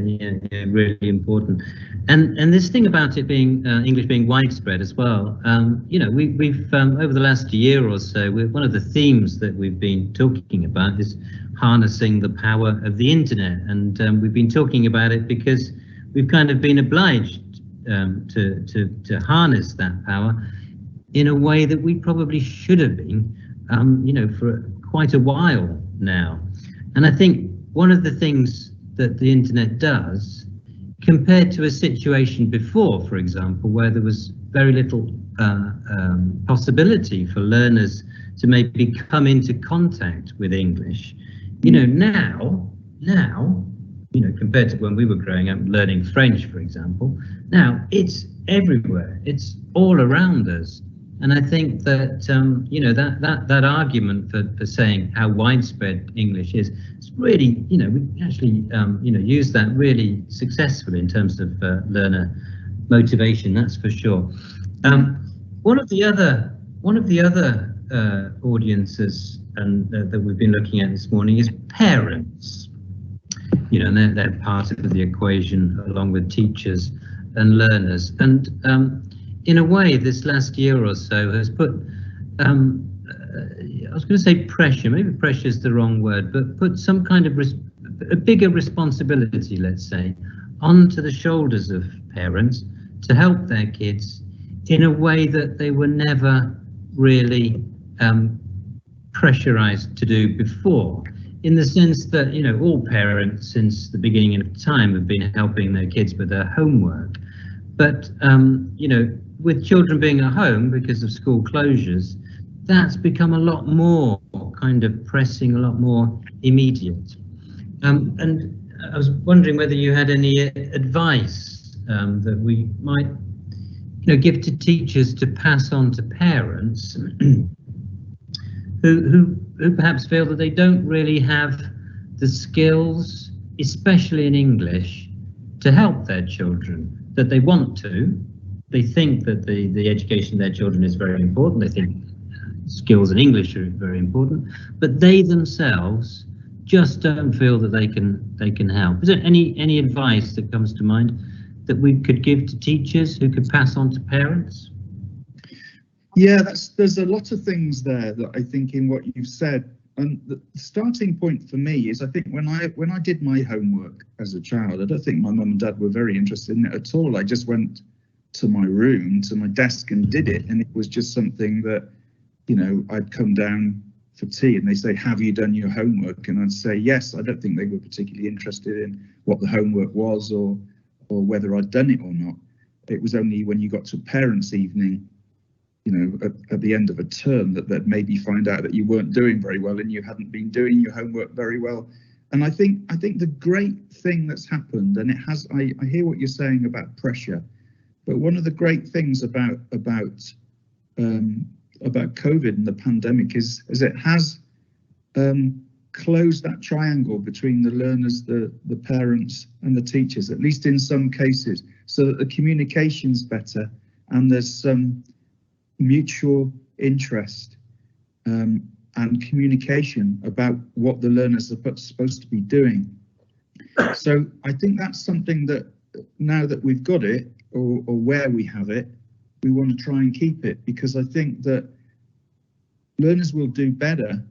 really important. And this thing about it being English being widespread as well. You know, we've over the last year or so, one of the themes that we've been talking about is harnessing the power of the internet, and we've been talking about it because we've kind of been obliged to harness that power in a way that we probably should have been, you know, for quite a while now. And I think one of the things that the internet does, compared to a situation before, for example, where there was very little possibility for learners to maybe come into contact with English, you know, now, you know, compared to when we were growing up learning French, for example, now it's everywhere, it's all around us. And I think that, you know, that argument for saying how widespread English is, it's really, you know, we actually, you know, use that really successfully in terms of learner motivation, that's for sure. One of the other audiences that we've been looking at this morning is parents. You know, and they're part of the equation along with teachers and learners. And in a way, this last year or so has put, I was going to say pressure, maybe pressure is the wrong word, but put some kind of a bigger responsibility, let's say, onto the shoulders of parents to help their kids in a way that they were never really pressurized to do before, in the sense that, you know, all parents since the beginning of time have been helping their kids with their homework. But, you know, with children being at home because of school closures, that's become a lot more kind of pressing, a lot more immediate. And I was wondering whether you had any advice that we might, you know, give to teachers to pass on to parents who perhaps feel that they don't really have the skills, especially in English, to help their children, that they want to. They think that the education of their children is very important. They think skills in English are very important, but they themselves just don't feel that they can help. Is there any advice that comes to mind that we could give to teachers who could pass on to parents? Yeah, there's a lot of things there that I think in what you've said. And the starting point for me is, I think when I did my homework as a child, I don't think my mum and dad were very interested in it at all. I just went to my room, to my desk, and did it. And it was just something that, you know, I'd come down for tea and they say, have you done your homework? And I'd say yes. I don't think they were particularly interested in what the homework was or whether I'd done it or not. It was only when you got to parents' evening, you know, at the end of a term, that they'd maybe find out that you weren't doing very well and you hadn't been doing your homework very well. And I think the great thing that's happened, and I hear what you're saying about pressure, but one of the great things about COVID and the pandemic is it has closed that triangle between the learners, the parents and the teachers, at least in some cases, so that the communication's better and there's some mutual interest and communication about what the learners are supposed to be doing. So I think that's something that now that we've got it, or where we have it, we want to try and keep it, because I think that learners will do better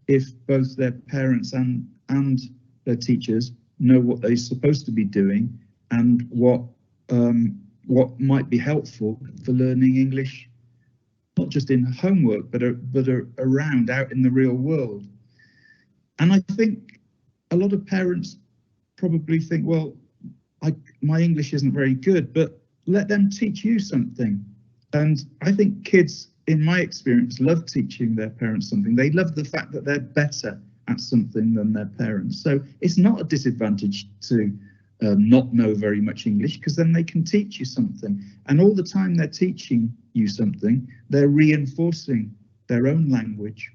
if both their parents and their teachers know what they're supposed to be doing and what might be helpful for learning English not just in homework, but are around out in the real world. And I think a lot of parents probably think, well, my English isn't very good, but let them teach you something. And I think kids, in my experience, love teaching their parents something. They love the fact that they're better at something than their parents. So it's not a disadvantage to not know very much English, because then they can teach you something. And all the time they're teaching you something, they're reinforcing their own language.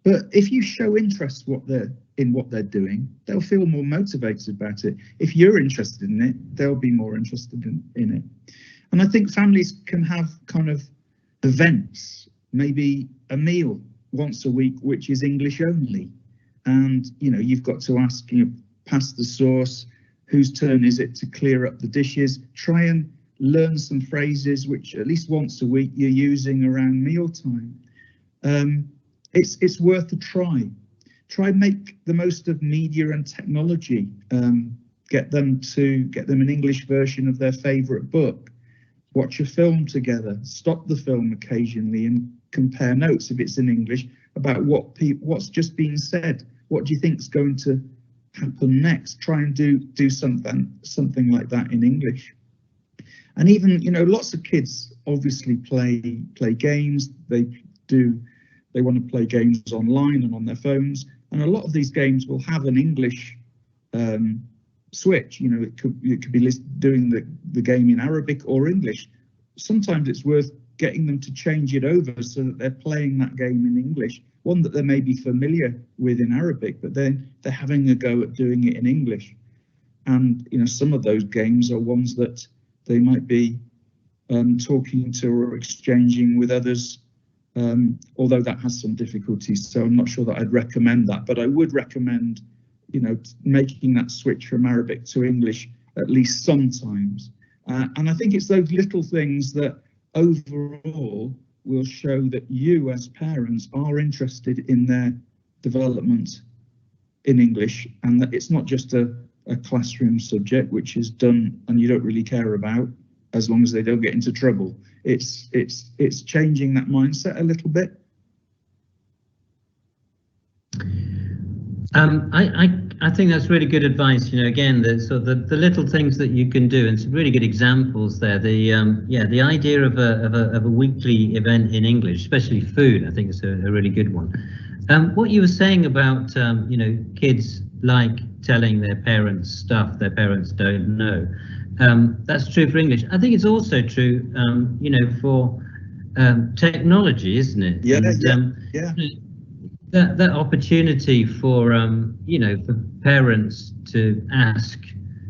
But if you show interest in what they're doing, they'll feel more motivated about it. If you're interested in it, they'll be more interested in it. And I think families can have kind of events, maybe a meal once a week, which is English only. And, you know, you've got to ask, you know, pass the sauce, whose turn is it to clear up the dishes? Try and learn some phrases which at least once a week you're using around mealtime. It's worth a try. Try make the most of media and technology. Get them an English version of their favourite book. Watch a film together. Stop the film occasionally and compare notes if it's in English about what's just been said. What do you think is going to happen next? Try and do something like that in English. And even, you know, lots of kids obviously play games. They want to play games online and on their phones, and a lot of these games will have an English switch. You know, it could be doing the game in Arabic or English. Sometimes it's worth getting them to change it over so that they're playing that game in English, one that they may be familiar with in Arabic, but then they're having a go at doing it in English. And, you know, some of those games are ones that they might be talking to or exchanging with others, although that has some difficulties. So I'm not sure that I'd recommend that, but I would recommend, you know, making that switch from Arabic to English at least sometimes. And I think it's those little things that overall will show that you as parents are interested in their development in English, and that it's not just a classroom subject which is done and you don't really care about, as long as they don't get into trouble. It's changing that mindset a little bit. I think that's really good advice. You know, again, the little things that you can do, and some really good examples there. The idea of a weekly event in English, especially food, I think is a really good one. What you were saying about you know, kids like telling their parents stuff their parents don't know. That's true for English. I think it's also true, you know, for technology, isn't it? Yeah, and, yeah. That opportunity for you know, for parents to ask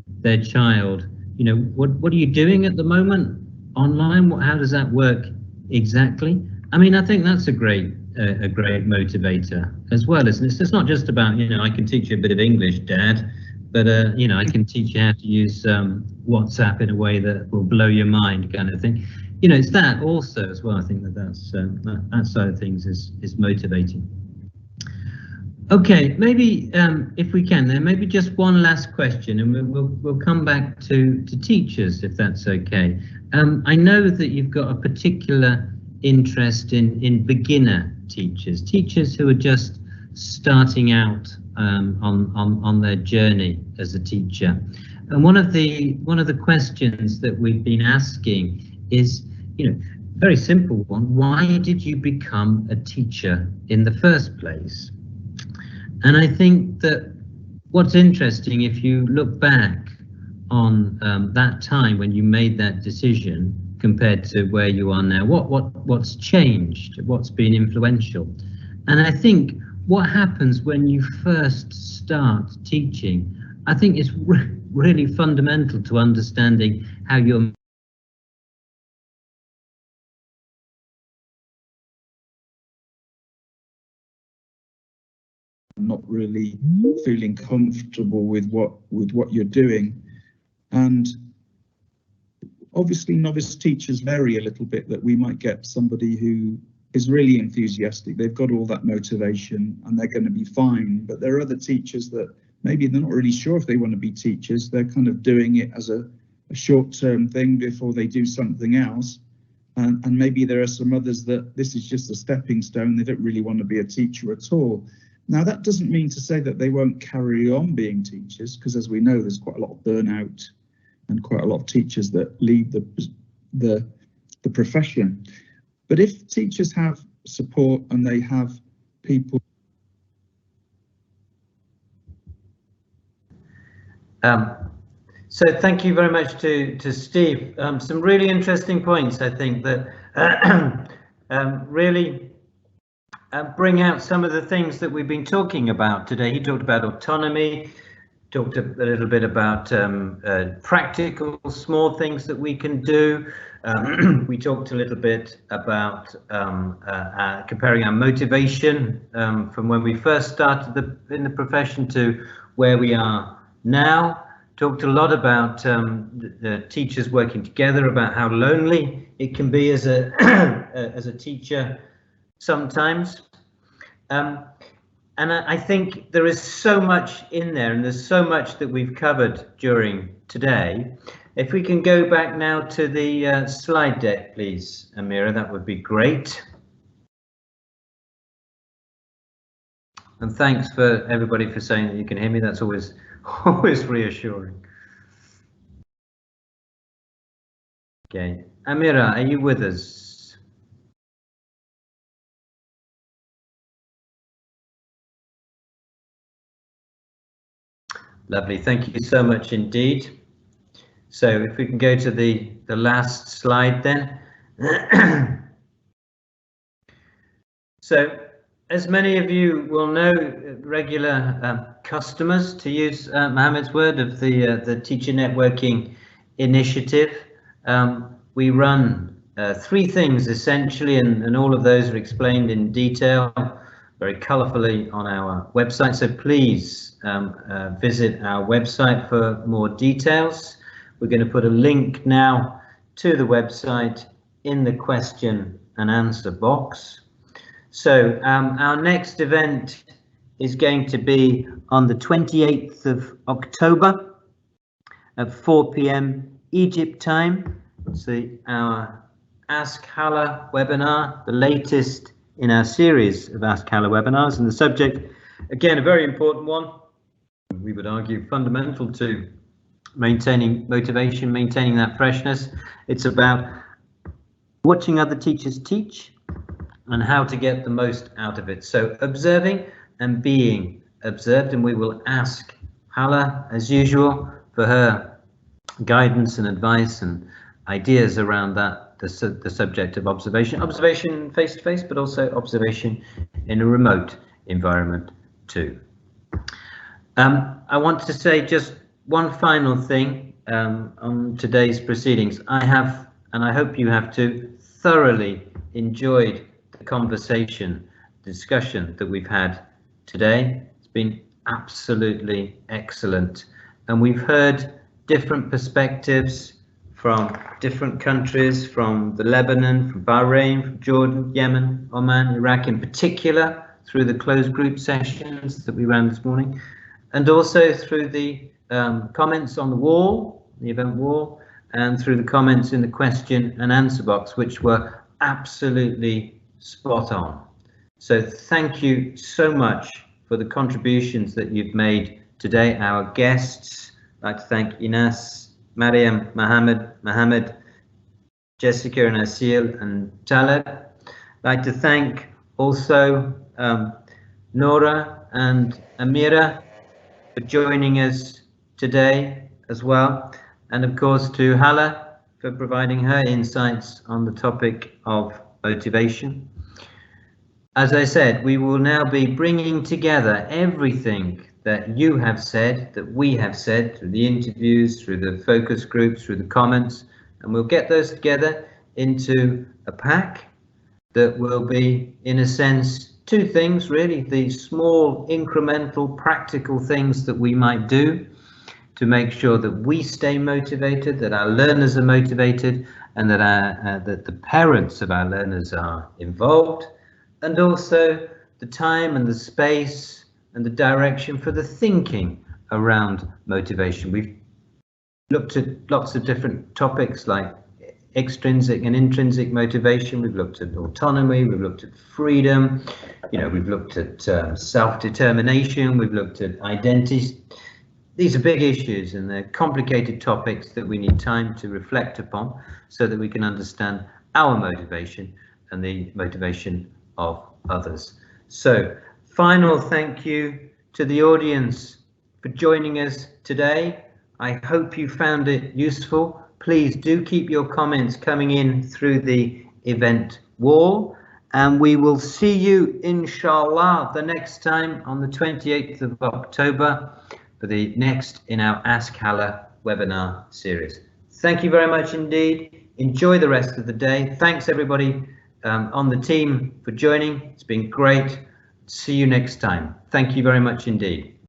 their child, you know, what are you doing at the moment online? How does that work exactly? I mean, I think that's a great motivator as well, isn't it? It's not just about, you know, I can teach you a bit of English, Dad, but you know, I can teach you how to use WhatsApp in a way that will blow your mind, kind of thing. You know, it's that also as well. I think that side of things is motivating. Okay, maybe if we can, then maybe just one last question, and we'll come back to teachers, if that's okay. I know that you've got a particular interest in beginner teachers who are just starting out on their journey as a teacher. And one of the questions that we've been asking is, you know, very simple one: why did you become a teacher in the first place? And I think that what's interesting, if you look back on that time when you made that decision compared to where you are now, what's changed, what's been influential? And I think what happens when you first start teaching, I think is really fundamental to understanding how you're not really feeling comfortable with what you're doing. And obviously novice teachers vary a little bit, that we might get somebody who is really enthusiastic, they've got all that motivation and they're going to be fine. But there are other teachers that maybe they're not really sure if they want to be teachers, they're kind of doing it as a short-term thing before they do something else. And maybe there are some others that this is just a stepping stone. They don't really want to be a teacher at all. Now, that doesn't mean to say that they won't carry on being teachers, because as we know, there's quite a lot of burnout and quite a lot of teachers that leave the profession. But if teachers have support and they have people. So thank you very much to Steve. Some really interesting points, I think, that really bring out some of the things that we've been talking about today. He talked about autonomy, talked a little bit about practical small things that we can do. We talked a little bit about comparing our motivation from when we first started in the profession to where we are now. Talked a lot about the teachers working together, about how lonely it can be as a as a teacher sometimes. And I think there is so much in there, and there's so much that we've covered during today. If we can go back now to the slide deck, please, Amira, that would be great. And thanks for everybody for saying that you can hear me. That's always reassuring. Okay, Amira, are you with us? Lovely, thank you so much indeed. So if we can go to the last slide then. So as many of you will know, regular customers, to use Mohammed's word, of the Teacher Networking Initiative, we run 3 things essentially, and all of those are explained in detail very colorfully on our website. So please visit our website for more details. We're going to put a link now to the website in the question and answer box. So our next event is going to be on the 28th of October at 4 p.m. Egypt time. It's our Ask Hala webinar, the latest in our series of Ask Hala webinars, and the subject, again, a very important one. We would argue fundamental to maintaining motivation, maintaining that freshness. It's about watching other teachers teach and how to get the most out of it. So observing and being observed, and we will ask Hala, as usual, for her guidance and advice and ideas around that, the subject of observation face-to-face, but also observation in a remote environment too. I want to say just one final thing on today's proceedings. I have, and I hope you have too, thoroughly enjoyed the conversation, discussion that we've had today. It's been absolutely excellent, and we've heard different perspectives from different countries, from the Lebanon, from Bahrain, from Jordan, Yemen, Oman, Iraq in particular, through the closed group sessions that we ran this morning, and also through the comments on the wall, the event wall, and through the comments in the question and answer box, which were absolutely spot on. So thank you so much for the contributions that you've made today. Our guests, I'd like to thank Ines, Mariam, Mohammed, Jessica and Asil and Taleb. I'd like to thank also Nora and Amira for joining us today as well, and of course to Hala for providing her insights on the topic of motivation. As I said, we will now be bringing together everything that you have said, that we have said, through the interviews, through the focus groups, through the comments, and we'll get those together into a pack that will be, in a sense, 2 things really: the small incremental practical things that we might do to make sure that we stay motivated, that our learners are motivated, and that that the parents of our learners are involved, and also the time and the space and the direction for the thinking around motivation. We've looked at lots of different topics like extrinsic and intrinsic motivation. We've looked at autonomy. We've looked at freedom. We've looked at self-determination. We've looked at identity. These are big issues and they're complicated topics that we need time to reflect upon so that we can understand our motivation and the motivation of others. So, final thank you to the audience for joining us today. I hope you found it useful. Please do keep your comments coming in through the event wall, and we will see you inshallah the next time on the 28th of October for the next in our Ask Hala webinar series. Thank you very much indeed. Enjoy the rest of the day. Thanks everybody on the team for joining. It's been great. See you next time. Thank you very much indeed.